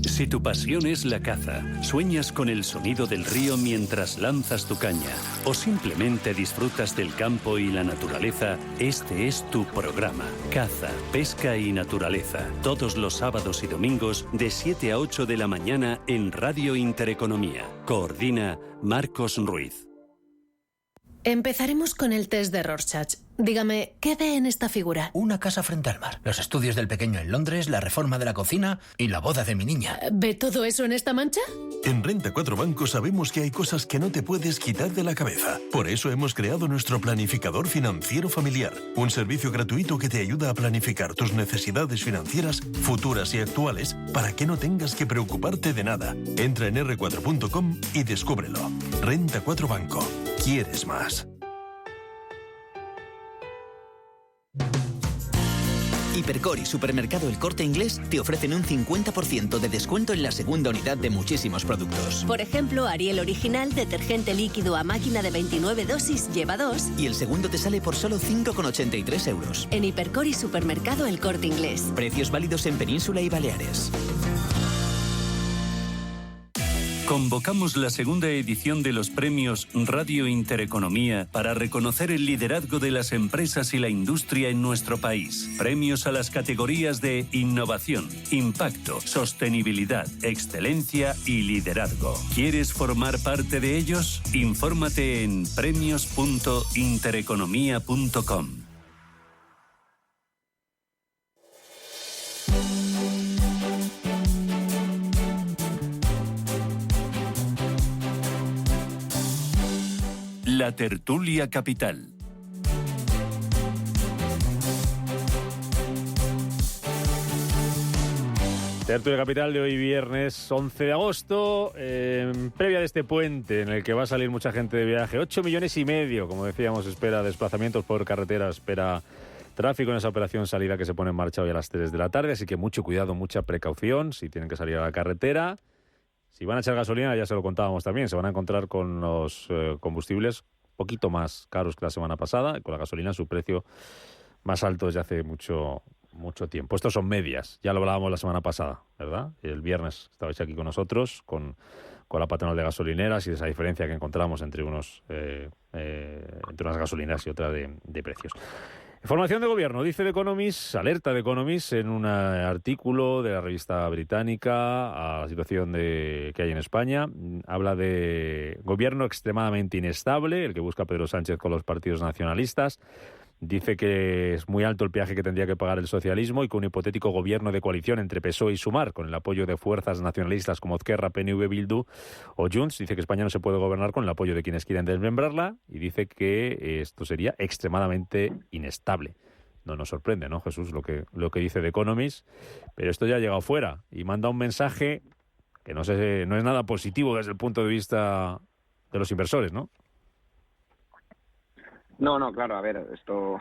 Si tu pasión es la caza, sueñas con el sonido del río mientras lanzas tu caña, o simplemente disfrutas del campo y la naturaleza, este es tu programa. Caza, pesca y naturaleza. Todos los sábados y domingos de 7 a 8 de la mañana en Radio Intereconomía. Coordina Marcos Ruiz. Empezaremos con el test de Rorschach. Dígame, ¿qué ve en esta figura? Una casa frente al mar, los estudios del pequeño en Londres, la reforma de la cocina y la boda de mi niña. ¿Ve todo eso en esta mancha? En Renta 4 Banco sabemos que hay cosas que no te puedes quitar de la cabeza. Por eso hemos creado nuestro planificador financiero familiar, un servicio gratuito que te ayuda a planificar tus necesidades financieras, futuras y actuales, para que no tengas que preocuparte de nada. Entra en r4.com y descúbrelo. Renta 4 Banco. ¿Quieres más? Hipercor y Supermercado El Corte Inglés te ofrecen un 50% de descuento en la segunda unidad de muchísimos productos. Por ejemplo, Ariel Original, detergente líquido a máquina de 29 dosis, lleva 2. Y el segundo te sale por solo 5,83 euros. En Hipercor y Supermercado El Corte Inglés. Precios válidos en Península y Baleares. Convocamos la segunda edición de los premios Radio Intereconomía para reconocer el liderazgo de las empresas y la industria en nuestro país. Premios a las categorías de innovación, impacto, sostenibilidad, excelencia y liderazgo. ¿Quieres formar parte de ellos? Infórmate en premios.intereconomía.com. La tertulia capital. Tertulia capital de hoy viernes 11 de agosto, previa de este puente en el que va a salir mucha gente de viaje. 8,5 millones, como decíamos, espera desplazamientos por carretera, espera tráfico en esa operación salida que se pone en marcha hoy a las 3 de la tarde, así que mucho cuidado, mucha precaución si tienen que salir a la carretera. Si van a echar gasolina, ya se lo contábamos también, se van a encontrar con los combustibles un poquito más caros que la semana pasada, y con la gasolina su precio más alto desde hace mucho tiempo. Estos son medias, ya lo hablábamos la semana pasada, ¿verdad? El viernes estabais aquí con nosotros, con la patronal de gasolineras y esa diferencia que encontramos entre unas gasolineras y otras de precios. Información de gobierno, dice The Economist, alerta The Economist en un artículo de la revista británica a la situación que hay en España. Habla de gobierno extremadamente inestable, el que busca Pedro Sánchez con los partidos nacionalistas. Dice que es muy alto el peaje que tendría que pagar el socialismo y que un hipotético gobierno de coalición entre PSOE y Sumar, con el apoyo de fuerzas nacionalistas como Esquerra, PNV, Bildu o Junts, dice que España no se puede gobernar con el apoyo de quienes quieren desmembrarla y dice que esto sería extremadamente inestable. No nos sorprende, ¿no, Jesús, lo que dice The Economist? Pero esto ya ha llegado fuera y manda un mensaje que no es nada positivo desde el punto de vista de los inversores, ¿no? No, claro, a ver, esto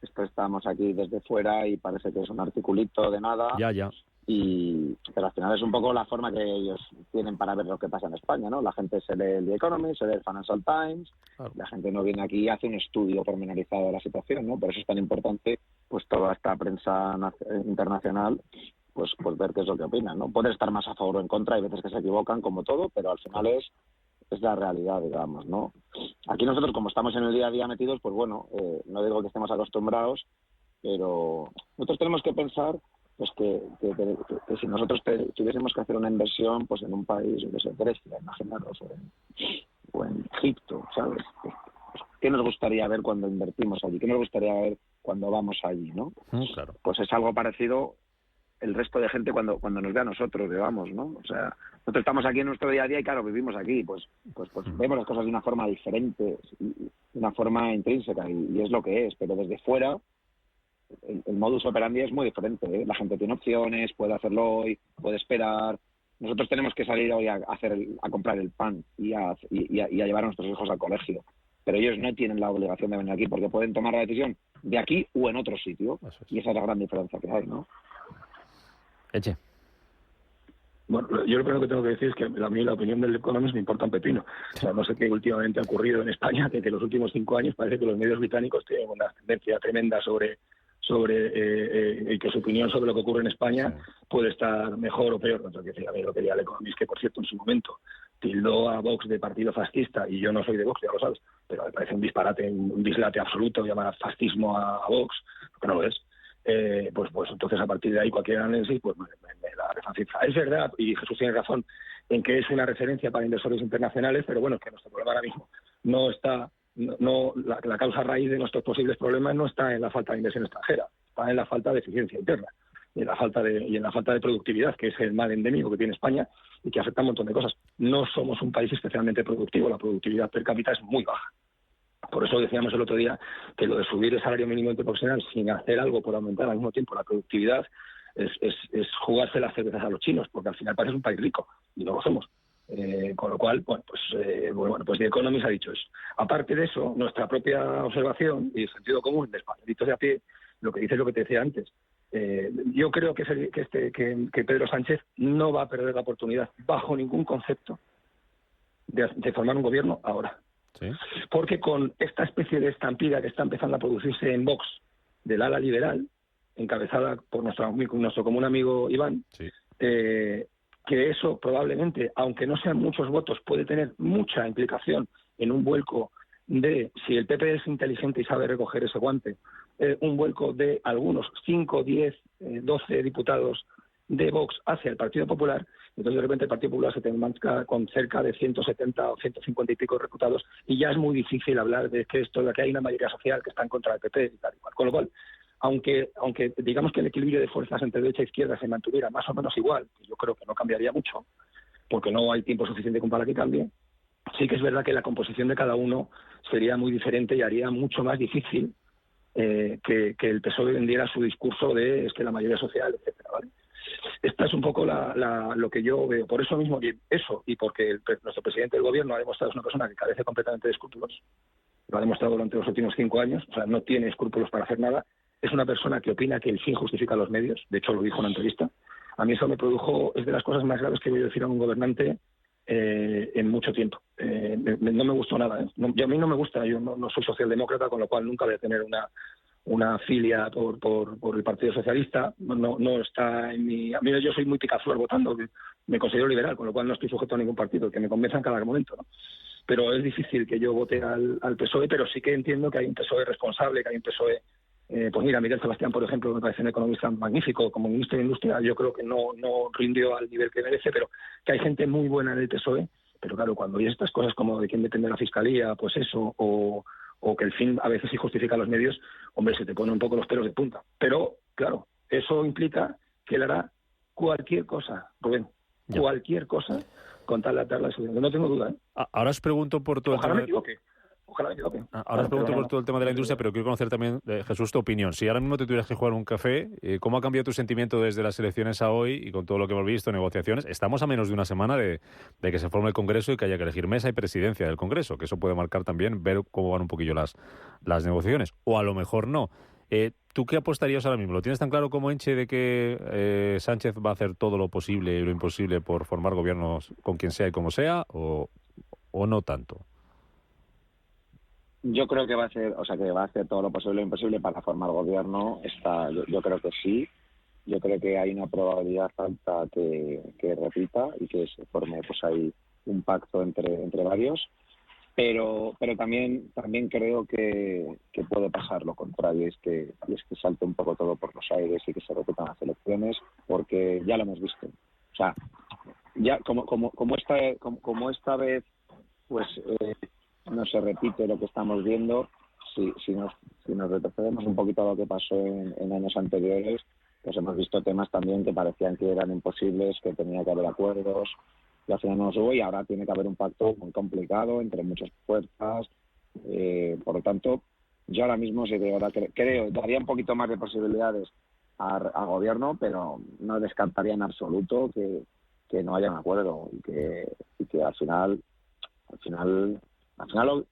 estamos aquí desde fuera y parece que es un articulito de nada. Ya. Pero al final es un poco la forma que ellos tienen para ver lo que pasa en España, ¿no? La gente se lee el The Economist, se lee el Financial Times, claro. La gente no viene aquí y hace un estudio pormenorizado de la situación, ¿no? Por eso es tan importante, pues, toda esta prensa internacional, pues ver qué es lo que opinan, ¿no? Pueden estar más a favor o en contra, hay veces que se equivocan, como todo, pero al final es la realidad, digamos, ¿no? Aquí nosotros, como estamos en el día a día metidos, pues bueno, no digo que estemos acostumbrados, pero nosotros tenemos que pensar pues que si nosotros tuviésemos que hacer una inversión pues en un país, yo que sé, Grecia, imaginaros, o en Egipto, ¿sabes? ¿Qué nos gustaría ver cuando invertimos allí? ¿Qué nos gustaría ver cuando vamos allí, no? Claro. Pues es algo parecido el resto de gente cuando nos ve a nosotros, digamos, ¿no? O sea, nosotros estamos aquí en nuestro día a día y claro, vivimos aquí, pues vemos las cosas de una forma diferente, de una forma intrínseca y es lo que es, pero desde fuera el modus operandi es muy diferente, ¿eh? La gente tiene opciones, puede hacerlo hoy, puede esperar. Nosotros tenemos que salir hoy a comprar el pan y a llevar a nuestros hijos al colegio, pero ellos no tienen la obligación de venir aquí porque pueden tomar la decisión de aquí o en otro sitio, y esa es la gran diferencia que hay, ¿no? Eche. Bueno, yo lo primero que tengo que decir es que a mí la opinión del Economist me importa un pepino. O sea, no sé qué últimamente ha ocurrido en España, que los últimos 5 años parece que los medios británicos tienen una tendencia tremenda sobre y que su opinión sobre lo que ocurre en España puede estar mejor o peor. No tengo que decir, a mí lo que diga el Economist, que por cierto en su momento tildó a Vox de partido fascista, y yo no soy de Vox, ya lo sabes, pero me parece un disparate, un dislate absoluto llamar fascismo a Vox, porque no lo es. Pues entonces a partir de ahí cualquier análisis pues me da fácil. Es verdad, y Jesús tiene razón, en que es una referencia para inversores internacionales, pero bueno, es que nuestro problema ahora mismo no está, la causa raíz de nuestros posibles problemas no está en la falta de inversión extranjera, está en la falta de eficiencia interna y en la falta de productividad, que es el mal endémico que tiene España y que afecta a un montón de cosas. No somos un país especialmente productivo, la productividad per cápita es muy baja. Por eso decíamos el otro día que lo de subir el salario mínimo interprofesional sin hacer algo por aumentar al mismo tiempo la productividad es jugarse las cervezas a los chinos, porque al final parece un país rico y no lo somos. Con lo cual, pues The Economist ha dicho eso. Aparte de eso, nuestra propia observación y el sentido común de españolitos de a pie, lo que dice es lo que te decía antes. Yo creo que Pedro Sánchez no va a perder la oportunidad bajo ningún concepto de formar un gobierno ahora. ¿Sí? Porque con esta especie de estampida que está empezando a producirse en Vox del ala liberal, encabezada por nuestro común amigo Iván, sí, que eso probablemente, aunque no sean muchos votos, puede tener mucha implicación en un vuelco de, si el PP es inteligente y sabe recoger ese guante, un vuelco de algunos 5, 10, 12 diputados de Vox hacia el Partido Popular. Entonces de repente el Partido Popular se te mancha con cerca de 170 o 150 y pico diputados, y ya es muy difícil hablar de que hay una mayoría social que está en contra del PP y tal y cual. Con lo cual, aunque digamos que el equilibrio de fuerzas entre derecha e izquierda se mantuviera más o menos igual, que yo creo que no cambiaría mucho, porque no hay tiempo suficiente como para que cambie, sí que es verdad que la composición de cada uno sería muy diferente y haría mucho más difícil que el PSOE vendiera su discurso de es que la mayoría social, etcétera, ¿vale? Esta es un poco lo que yo veo. Por eso mismo, y porque nuestro presidente del gobierno ha demostrado, es una persona que carece completamente de escrúpulos, lo ha demostrado durante los últimos 5 años, o sea, no tiene escrúpulos para hacer nada, es una persona que opina que el fin justifica los medios, de hecho lo dijo en una entrevista. A mí eso me produjo, es de las cosas más graves que he oído decir a un gobernante en mucho tiempo. No me gustó nada, ¿eh? Y a mí no me gusta, yo no soy socialdemócrata, con lo cual nunca voy a tener una filia por el Partido Socialista, no está en mi... A mí yo soy muy picaflor votando, me considero liberal, con lo cual no estoy sujeto a ningún partido, que me convenza en cada momento, ¿no? Pero es difícil que yo vote al PSOE, pero sí que entiendo que hay un PSOE responsable, que hay un PSOE... pues mira, Miguel Sebastián, por ejemplo, me parece un economista magnífico, como ministro de Industria, yo creo que no rindió al nivel que merece, pero que hay gente muy buena en el PSOE, pero claro, cuando hay estas cosas como de quién depende de la Fiscalía, pues eso, o que el fin a veces sí justifica los medios, hombre, se te ponen un poco los pelos de punta. Pero, claro, eso implica que él hará cualquier cosa, Rubén, cualquier cosa con tal de atar la suficiente. No tengo duda, ¿eh? Ahora os pregunto por todo Ojalá me equivoque. Ahora os pregunto por todo el tema de la industria, pero quiero conocer también, Jesús, tu opinión. Si ahora mismo te tuvieras que jugar un café, ¿cómo ha cambiado tu sentimiento desde las elecciones a hoy y con todo lo que hemos visto, negociaciones? Estamos a menos de una semana de que se forme el Congreso y que haya que elegir mesa y presidencia del Congreso, que eso puede marcar también ver cómo van un poquillo las negociaciones. O a lo mejor no. ¿Tú qué apostarías ahora mismo? ¿Lo tienes tan claro como Enche de que Sánchez va a hacer todo lo posible y lo imposible por formar gobiernos con quien sea y como sea, o no tanto? Yo creo que va a hacer todo lo posible e imposible para formar gobierno. Yo creo que sí. Yo creo que hay una probabilidad alta que repita y que se forme pues ahí un pacto entre varios. Pero también creo que puede pasar lo contrario, y es que salte un poco todo por los aires y que se repitan las elecciones, porque ya lo hemos visto. O sea, ya como esta vez pues no se repite lo que estamos viendo, si nos retrocedemos un poquito a lo que pasó en años anteriores, pues hemos visto temas también que parecían que eran imposibles, que tenía que haber acuerdos, y al final no los hubo, y ahora tiene que haber un pacto muy complicado entre muchas fuerzas. Por lo tanto, yo ahora mismo creo daría un poquito más de posibilidades al gobierno, pero no descartaría en absoluto que no haya un acuerdo y que al final Al final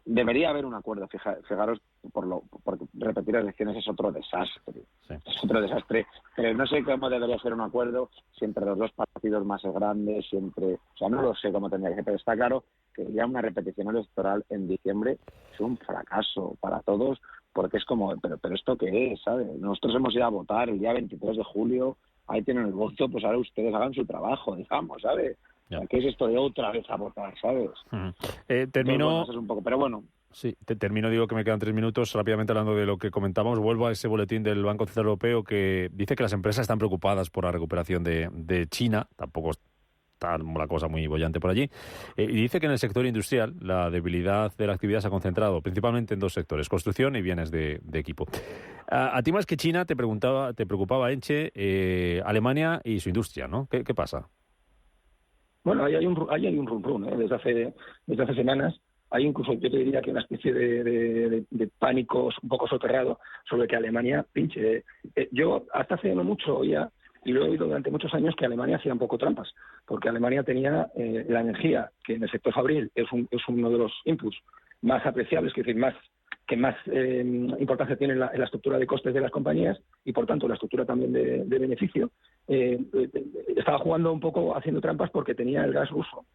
debería haber un acuerdo, fijaros, porque repetir elecciones es otro desastre. Sí. Es otro desastre, pero no sé cómo debería ser un acuerdo si entre los dos partidos más grandes, siempre... O sea, no lo sé cómo tendría que ser, pero está claro que ya una repetición electoral en diciembre es un fracaso para todos, porque es como, pero ¿esto qué es? ¿Sabes? Nosotros hemos ido a votar el día 23 de julio, ahí tienen el voto, pues ahora ustedes hagan su trabajo, digamos, ¿sabes? ¿Qué es esto de otra vez a votar, sabes? Termino... Bueno, eso es un poco, pero bueno. Sí, termino, digo que me quedan 3 minutos. Rápidamente hablando de lo que comentábamos, vuelvo a ese boletín del Banco Central Europeo que dice que las empresas están preocupadas por la recuperación de China. Tampoco está la cosa muy bollante por allí. Y dice que en el sector industrial la debilidad de la actividad se ha concentrado principalmente en 2 sectores, construcción y bienes de equipo. A ti más que China te preocupaba, Enche, Alemania y su industria, ¿no? ¿Qué pasa? Bueno, ahí hay un rum, ¿eh? Desde hace semanas. Hay incluso, yo te diría que una especie de pánico un poco soterrado sobre que Alemania pinche. Yo hasta hace no mucho oía, y lo he oído durante muchos años, que Alemania hacía un poco trampas, porque Alemania tenía la energía, que en el sector fabril es uno de los inputs más apreciables, que más importancia tiene en la estructura de costes de las compañías y, por tanto, la estructura también de beneficio. Estaba jugando un poco haciendo trampas porque tenía el gas ruso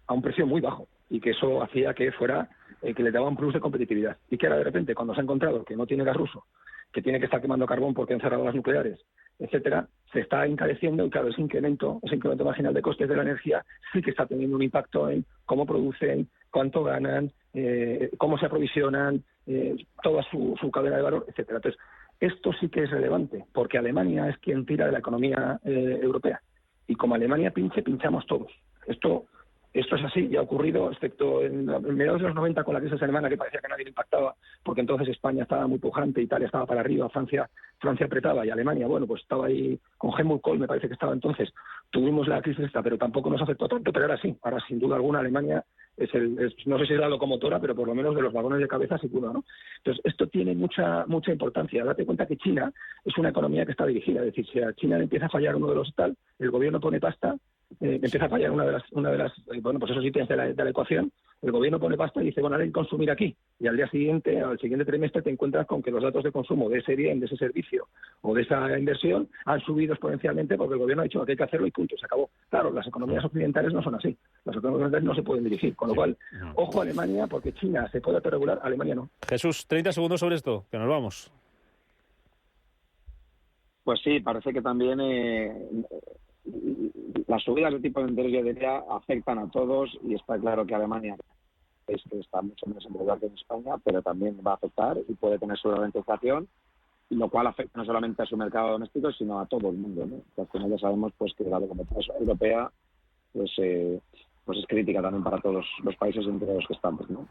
a un precio muy bajo y que eso hacía que fuera que le daba un plus de competitividad. Y que ahora, de repente, cuando se ha encontrado que no tiene gas ruso, que tiene que estar quemando carbón porque han cerrado las nucleares, etcétera, se está encareciendo y, claro, ese incremento marginal de costes de la energía sí que está teniendo un impacto en cómo producen, cuánto ganan, cómo se aprovisionan, toda su cadena de valor, etcétera. Entonces, esto sí que es relevante, porque Alemania es quien tira de la economía europea. Y como Alemania pinchamos todos. Esto es así, ya ha ocurrido, excepto en mediados de los 90 con la crisis alemana, que parecía que nadie le impactaba, porque entonces España estaba muy pujante, Italia estaba para arriba, Francia apretaba, y Alemania, bueno, pues estaba ahí con Helmut Kohl, me parece que estaba entonces. Tuvimos la crisis esta, pero tampoco nos afectó tanto, pero ahora sí, ahora sin duda alguna Alemania no sé si es la locomotora, pero por lo menos de los vagones de cabeza sí pudo, ¿no? Entonces, esto tiene mucha importancia. Date cuenta que China es una economía que está dirigida, es decir, si a China le empieza a fallar uno de los tal, el gobierno pone pasta, empieza a fallar una de las bueno, pues esos ítems de la ecuación, el gobierno pone pasta y dice, bueno, ahora hay que consumir aquí, y al día siguiente, al siguiente trimestre, te encuentras con que los datos de consumo de ese bien, de ese servicio o de esa inversión han subido exponencialmente porque el gobierno ha dicho que hay que hacerlo y punto, se acabó. Claro, las economías occidentales no son así, las economías occidentales no se pueden dirigir, con lo cual, ojo a Alemania, porque China se puede autorregular, Alemania no. Jesús, 30 segundos sobre esto, que nos vamos. Pues sí, parece que también las subidas de tipo de interés, yo diría, afectan a todos, y está claro que Alemania es que está mucho menos endeudada que en España, pero también va a afectar y puede tener su inflación, lo cual afecta no solamente a su mercado doméstico, sino a todo el mundo, ¿no? Que al final ya sabemos pues que la competencia europea pues es crítica también para todos los países entre los que estamos, ¿no?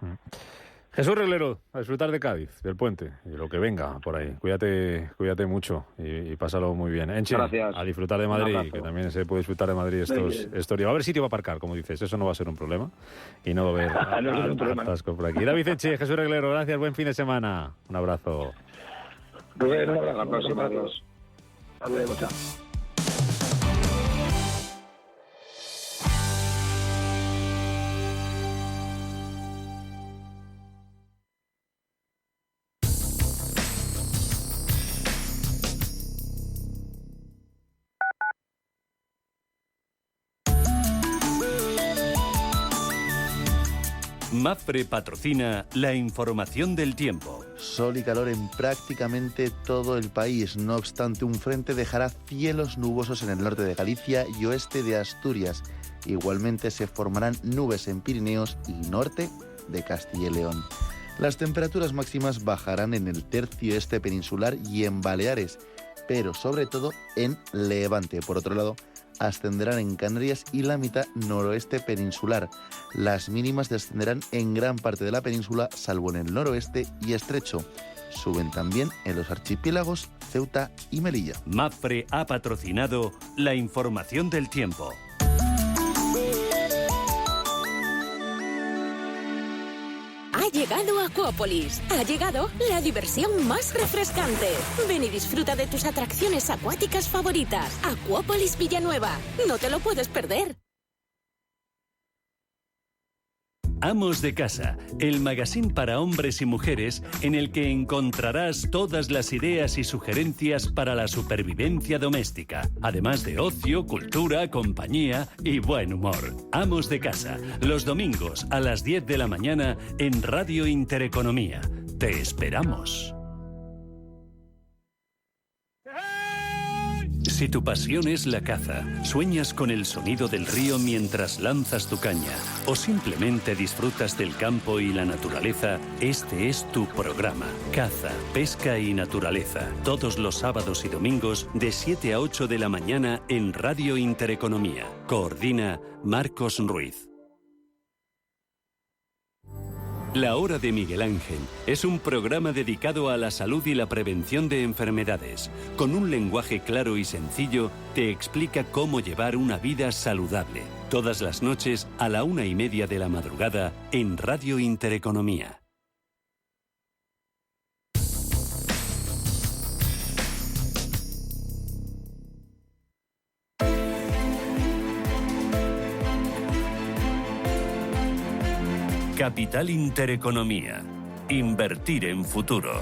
Jesús Reglero, a disfrutar de Cádiz, del puente, y de lo que venga por ahí. Cuídate mucho y pásalo muy bien. Enche, gracias. A disfrutar de Madrid, que también se puede disfrutar de Madrid estos días. Va a haber sitio para aparcar, como dices, eso no va a ser un problema. Y no va a haber atasco por aquí. David Enche, Jesús Reglero, gracias, buen fin de semana. Un abrazo. Rubén, un abrazo. La próxima, adiós. Hasta luego, chao. Mapfre patrocina la información del tiempo. Sol y calor en prácticamente todo el país. No obstante, un frente dejará cielos nubosos en el norte de Galicia y oeste de Asturias. Igualmente se formarán nubes en Pirineos y norte de Castilla y León. Las temperaturas máximas bajarán en el tercio este peninsular y en Baleares, pero sobre todo en Levante. Por otro lado, ascenderán en Canarias y la mitad noroeste peninsular. Las mínimas descenderán en gran parte de la península, salvo en el noroeste y estrecho. Suben también en los archipiélagos Ceuta y Melilla. Mapfre ha patrocinado la información del tiempo. Ha llegado Aquópolis. Ha llegado la diversión más refrescante. Ven y disfruta de tus atracciones acuáticas favoritas. Aquópolis Villanueva. No te lo puedes perder. Amos de Casa, el magazín para hombres y mujeres en el que encontrarás todas las ideas y sugerencias para la supervivencia doméstica, además de ocio, cultura, compañía y buen humor. Amos de Casa, los domingos a las 10 de la mañana en Radio Intereconomía. Te esperamos. Si tu pasión es la caza, sueñas con el sonido del río mientras lanzas tu caña o simplemente disfrutas del campo y la naturaleza, este es tu programa. Caza, pesca y naturaleza. Todos los sábados y domingos de 7 a 8 de la mañana en Radio Intereconomía. Coordina Marcos Ruiz. La Hora de Miguel Ángel es un programa dedicado a la salud y la prevención de enfermedades. Con un lenguaje claro y sencillo, te explica cómo llevar una vida saludable. Todas las noches a la 1:30 de la madrugada en Radio Intereconomía. Capital Intereconomía. Invertir en futuro.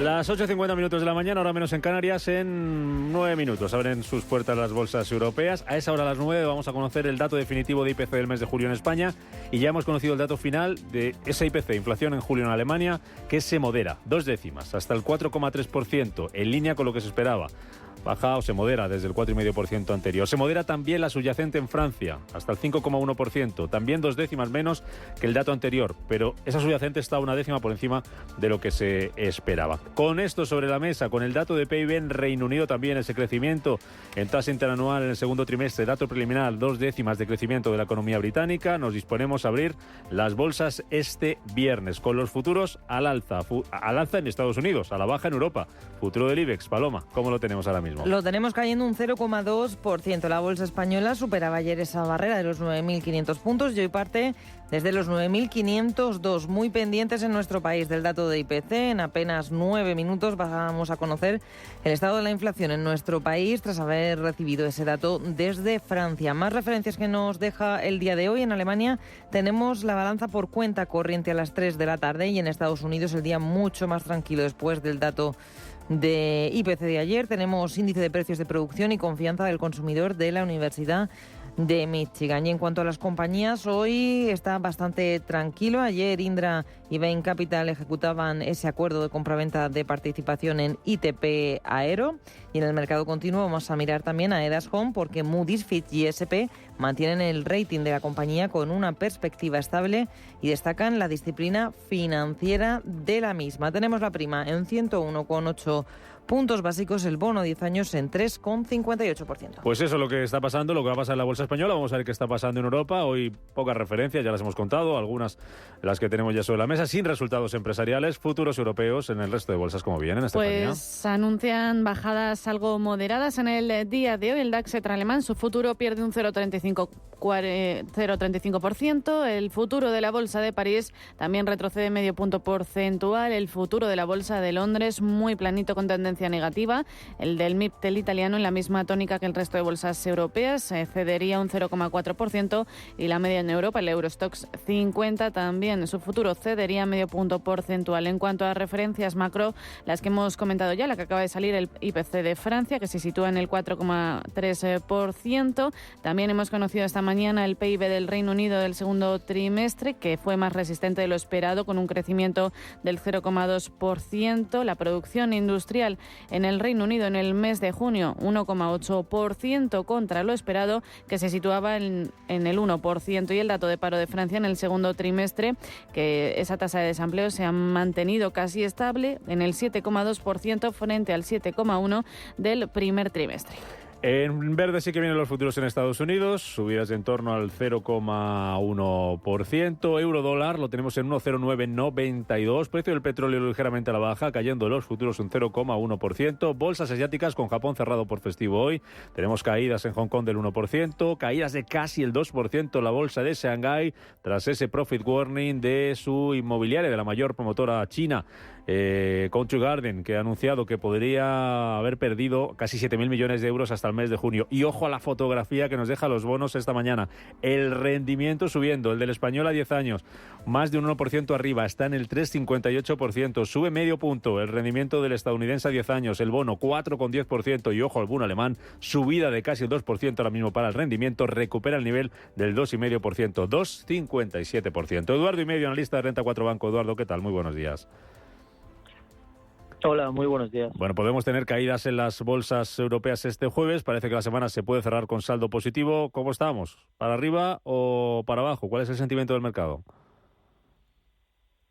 Las 8:50 minutos de la mañana, ahora menos en Canarias, en 9 minutos. Abren sus puertas las bolsas europeas. A esa hora, a las 9, vamos a conocer el dato definitivo de IPC del mes de julio en España. Y ya hemos conocido el dato final de ese IPC, inflación en julio en Alemania, que se modera 2 décimas, hasta el 4,3%, en línea con lo que se esperaba. Baja o se modera desde el 4,5% anterior. Se modera también la subyacente en Francia, hasta el 5,1%, también 2 décimas menos que el dato anterior, pero esa subyacente está 1 décima por encima de lo que se esperaba. Con esto sobre la mesa, con el dato de PIB en Reino Unido también, ese crecimiento en tasa interanual en el segundo trimestre, dato preliminar, 2 décimas de crecimiento de la economía británica, nos disponemos a abrir las bolsas este viernes, con los futuros al alza en Estados Unidos, a la baja en Europa. Futuro del IBEX, Paloma, ¿cómo lo tenemos ahora mismo? Lo tenemos cayendo un 0,2%. La bolsa española superaba ayer esa barrera de los 9.500 puntos y hoy parte desde los 9.502. Muy pendientes en nuestro país del dato de IPC. En apenas 9 minutos vamos a conocer el estado de la inflación en nuestro país tras haber recibido ese dato desde Francia. Más referencias que nos deja el día de hoy. En Alemania tenemos la balanza por cuenta corriente a las 3 de la tarde y en Estados Unidos el día mucho más tranquilo después del dato de IPC de ayer. Tenemos índice de precios de producción y confianza del consumidor de la Universidad de Michigan. Y en cuanto a las compañías, hoy está bastante tranquilo. Ayer Indra y Bain Capital ejecutaban ese acuerdo de compraventa de participación en ITP Aero. Y en el mercado continuo vamos a mirar también a Edas Home porque Moody's, Fitch y S&P mantienen el rating de la compañía con una perspectiva estable y destacan la disciplina financiera de la misma. Tenemos la prima en 101,8 puntos básicos, el bono 10 años en 3,58%. Pues eso es lo que está pasando, lo que va a pasar en la bolsa española. Vamos a ver qué está pasando en Europa. Hoy pocas referencias, ya las hemos contado, algunas las que tenemos ya sobre la mesa, sin resultados empresariales. Futuros europeos en el resto de bolsas, ¿cómo vienen, Estefanía? Pues anuncian bajadas algo moderadas en el día de hoy. El DAX alemán, su futuro pierde un 0,35%. El futuro de la bolsa de París también retrocede medio punto porcentual. El futuro de la bolsa de Londres muy planito con tendencia negativa. El del MIPTEL italiano en la misma tónica que el resto de bolsas europeas, cedería un 0,4% y la media en Europa, el Eurostoxx 50 también, su futuro cedería medio punto porcentual. En cuanto a referencias macro, las que hemos comentado ya, la que acaba de salir, el IPC de Francia, que se sitúa en el 4,3%. También hemos conocido esta mañana el PIB del Reino Unido del segundo trimestre, que fue más resistente de lo esperado, con un crecimiento del 0,2%. La producción industrial en el Reino Unido en el mes de junio, 1,8% contra lo esperado, que se situaba en el 1%. Y el dato de paro de Francia en el segundo trimestre, que esa tasa de desempleo se ha mantenido casi estable en el 7,2% frente al 7,1% del primer trimestre. En verde sí que vienen los futuros en Estados Unidos, subidas en torno al 0,1%. Euro-dólar lo tenemos en 1,0992. Precio del petróleo ligeramente a la baja, cayendo los futuros un 0,1%. Bolsas asiáticas con Japón cerrado por festivo hoy. Tenemos caídas en Hong Kong del 1%, caídas de casi el 2% la bolsa de Shanghái tras ese profit warning de su inmobiliaria, de la mayor promotora china Country Garden, que ha anunciado que podría haber perdido casi 7.000 millones de euros hasta el mes de junio. Y ojo a la fotografía que nos deja los bonos esta mañana. El rendimiento subiendo, el del español a 10 años, más de un 1% arriba, está en el 3,58%, sube medio punto. El rendimiento del estadounidense a 10 años, el bono 4,10%, y ojo al bono alemán, subida de casi el 2% ahora mismo para el rendimiento, recupera el nivel del 2,5%, 2,57%. Eduardo y Medio, analista de Renta 4 Banco. Eduardo, ¿qué tal? Muy buenos días. Hola, muy buenos días. Bueno, podemos tener caídas en las bolsas europeas este jueves. Parece que la semana se puede cerrar con saldo positivo. ¿Cómo estamos? ¿Para arriba o para abajo? ¿Cuál es el sentimiento del mercado?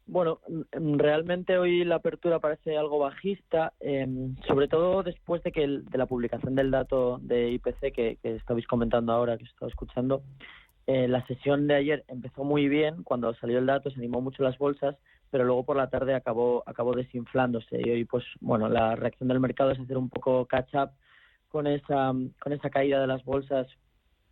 Bueno, realmente hoy la apertura parece algo bajista, sobre todo después de la publicación del dato de IPC que estabais comentando ahora, que os estaba escuchando. La sesión de ayer empezó muy bien, cuando salió el dato se animó mucho las bolsas, pero luego por la tarde acabó desinflándose, y hoy, pues bueno, la reacción del mercado es hacer un poco catch up con esa caída de las bolsas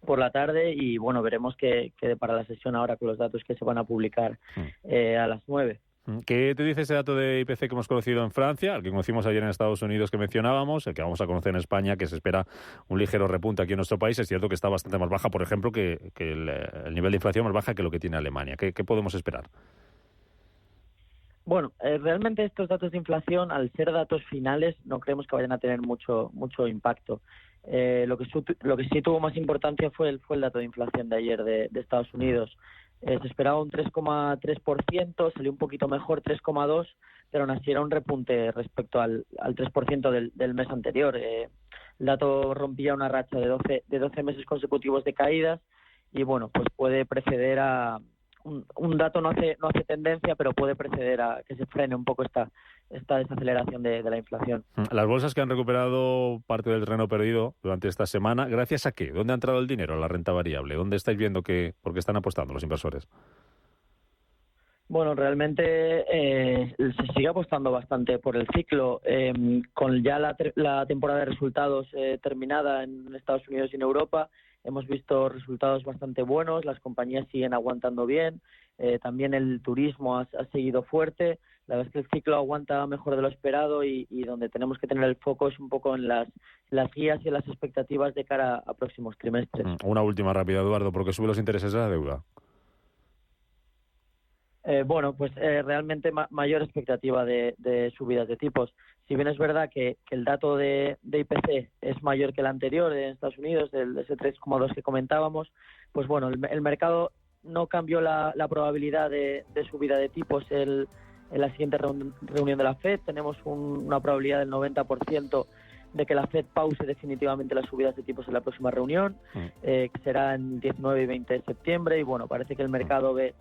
por la tarde, y bueno, veremos qué para la sesión ahora con los datos que se van a publicar a las 9. ¿Qué te dice ese dato de IPC que hemos conocido en Francia, el que conocimos ayer en Estados Unidos que mencionábamos, el que vamos a conocer en España, que se espera un ligero repunte aquí en nuestro país? Es cierto que está bastante más baja, por ejemplo, que el nivel de inflación más baja que lo que tiene Alemania. ¿Qué podemos esperar? Bueno, realmente estos datos de inflación, al ser datos finales, no creemos que vayan a tener mucho impacto. Lo que sí tuvo más importancia fue el dato de inflación de ayer de Estados Unidos. Se esperaba un 3,3%, salió un poquito mejor, 3,2%, pero aún así era un repunte respecto al 3% del mes anterior. El dato rompía una racha de 12 meses consecutivos de caídas, y bueno, pues puede preceder a... Un dato no hace tendencia, pero puede preceder a que se frene un poco esta desaceleración de la inflación. Las bolsas que han recuperado parte del terreno perdido durante esta semana, ¿gracias a qué? ¿Dónde ha entrado el dinero, la renta variable? ¿Dónde estáis viendo por qué están apostando los inversores? Bueno, realmente se sigue apostando bastante por el ciclo. Con ya la temporada de resultados terminada en Estados Unidos y en Europa, hemos visto resultados bastante buenos, las compañías siguen aguantando bien, también el turismo ha seguido fuerte. La verdad es que el ciclo aguanta mejor de lo esperado, y donde tenemos que tener el foco es un poco en las guías y en las expectativas de cara a próximos trimestres. Una última rápida, Eduardo, ¿por qué suben los intereses de la deuda? Bueno, pues realmente mayor expectativa de subidas de tipos. Si bien es verdad que el dato de IPC es mayor que el anterior en Estados Unidos, ese 3,2 que comentábamos, pues bueno, el mercado no cambió la probabilidad de subida de tipos en la siguiente reunión de la FED. Tenemos una probabilidad del 90% de que la FED pause definitivamente las subidas de tipos en la próxima reunión, que será en 19 y 20 de septiembre, y bueno, parece que el mercado ve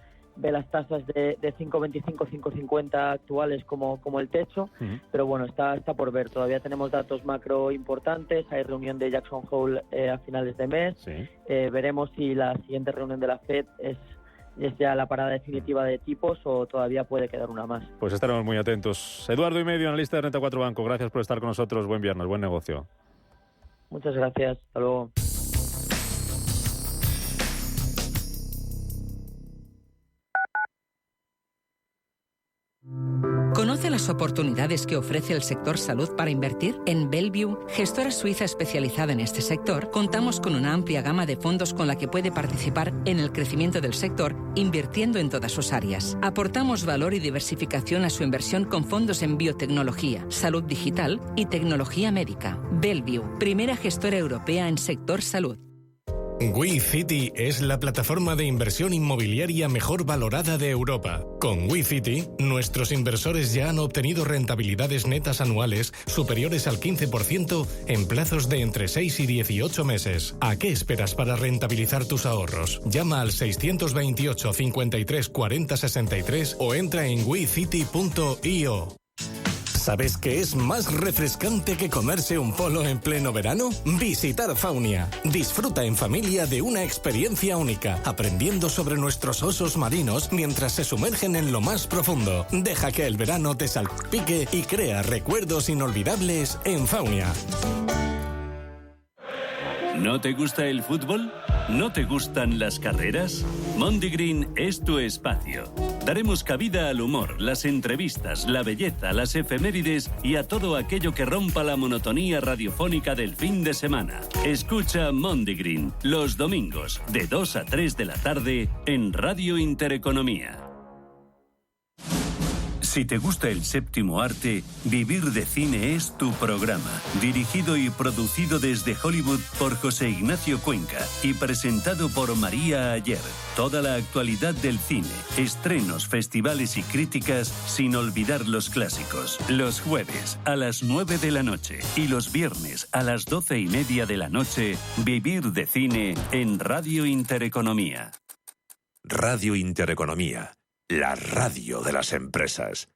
las tasas de 5,25, 5,50 actuales como el techo, pero bueno, está por ver. Todavía tenemos datos macro importantes, hay reunión de Jackson Hole a finales de mes, veremos si la siguiente reunión de la FED es ya la parada definitiva de tipos o todavía puede quedar una más. Pues estaremos muy atentos. Eduardo y Medio, analista de Renta 4 Banco, gracias por estar con nosotros, buen viernes, buen negocio. Muchas gracias, hasta luego. ¿Conoce las oportunidades que ofrece el sector salud para invertir? En Bellevue, gestora suiza especializada en este sector, contamos con una amplia gama de fondos con la que puede participar en el crecimiento del sector, invirtiendo en todas sus áreas. Aportamos valor y diversificación a su inversión con fondos en biotecnología, salud digital y tecnología médica. Bellevue, primera gestora europea en sector salud. WeCity es la plataforma de inversión inmobiliaria mejor valorada de Europa. Con WeCity, nuestros inversores ya han obtenido rentabilidades netas anuales superiores al 15% en plazos de entre 6 y 18 meses. ¿A qué esperas para rentabilizar tus ahorros? Llama al 628 53 40 63 o entra en wecity.io. ¿Sabes qué es más refrescante que comerse un polo en pleno verano? Visitar Faunia. Disfruta en familia de una experiencia única, aprendiendo sobre nuestros osos marinos mientras se sumergen en lo más profundo. Deja que el verano te salpique y crea recuerdos inolvidables en Faunia. ¿No te gusta el fútbol? ¿No te gustan las carreras? Mondigreen es tu espacio. Daremos cabida al humor, las entrevistas, la belleza, las efemérides y a todo aquello que rompa la monotonía radiofónica del fin de semana. Escucha Mondigreen los domingos de 2 a 3 de la tarde en Radio Intereconomía. Si te gusta el séptimo arte, Vivir de Cine es tu programa. Dirigido y producido desde Hollywood por José Ignacio Cuenca y presentado por María Ayer. Toda la actualidad del cine, estrenos, festivales y críticas, sin olvidar los clásicos. Los jueves a las 9 de la noche y los viernes a las 12:30 de la noche, Vivir de Cine en Radio Intereconomía. Radio Intereconomía, la radio de las empresas.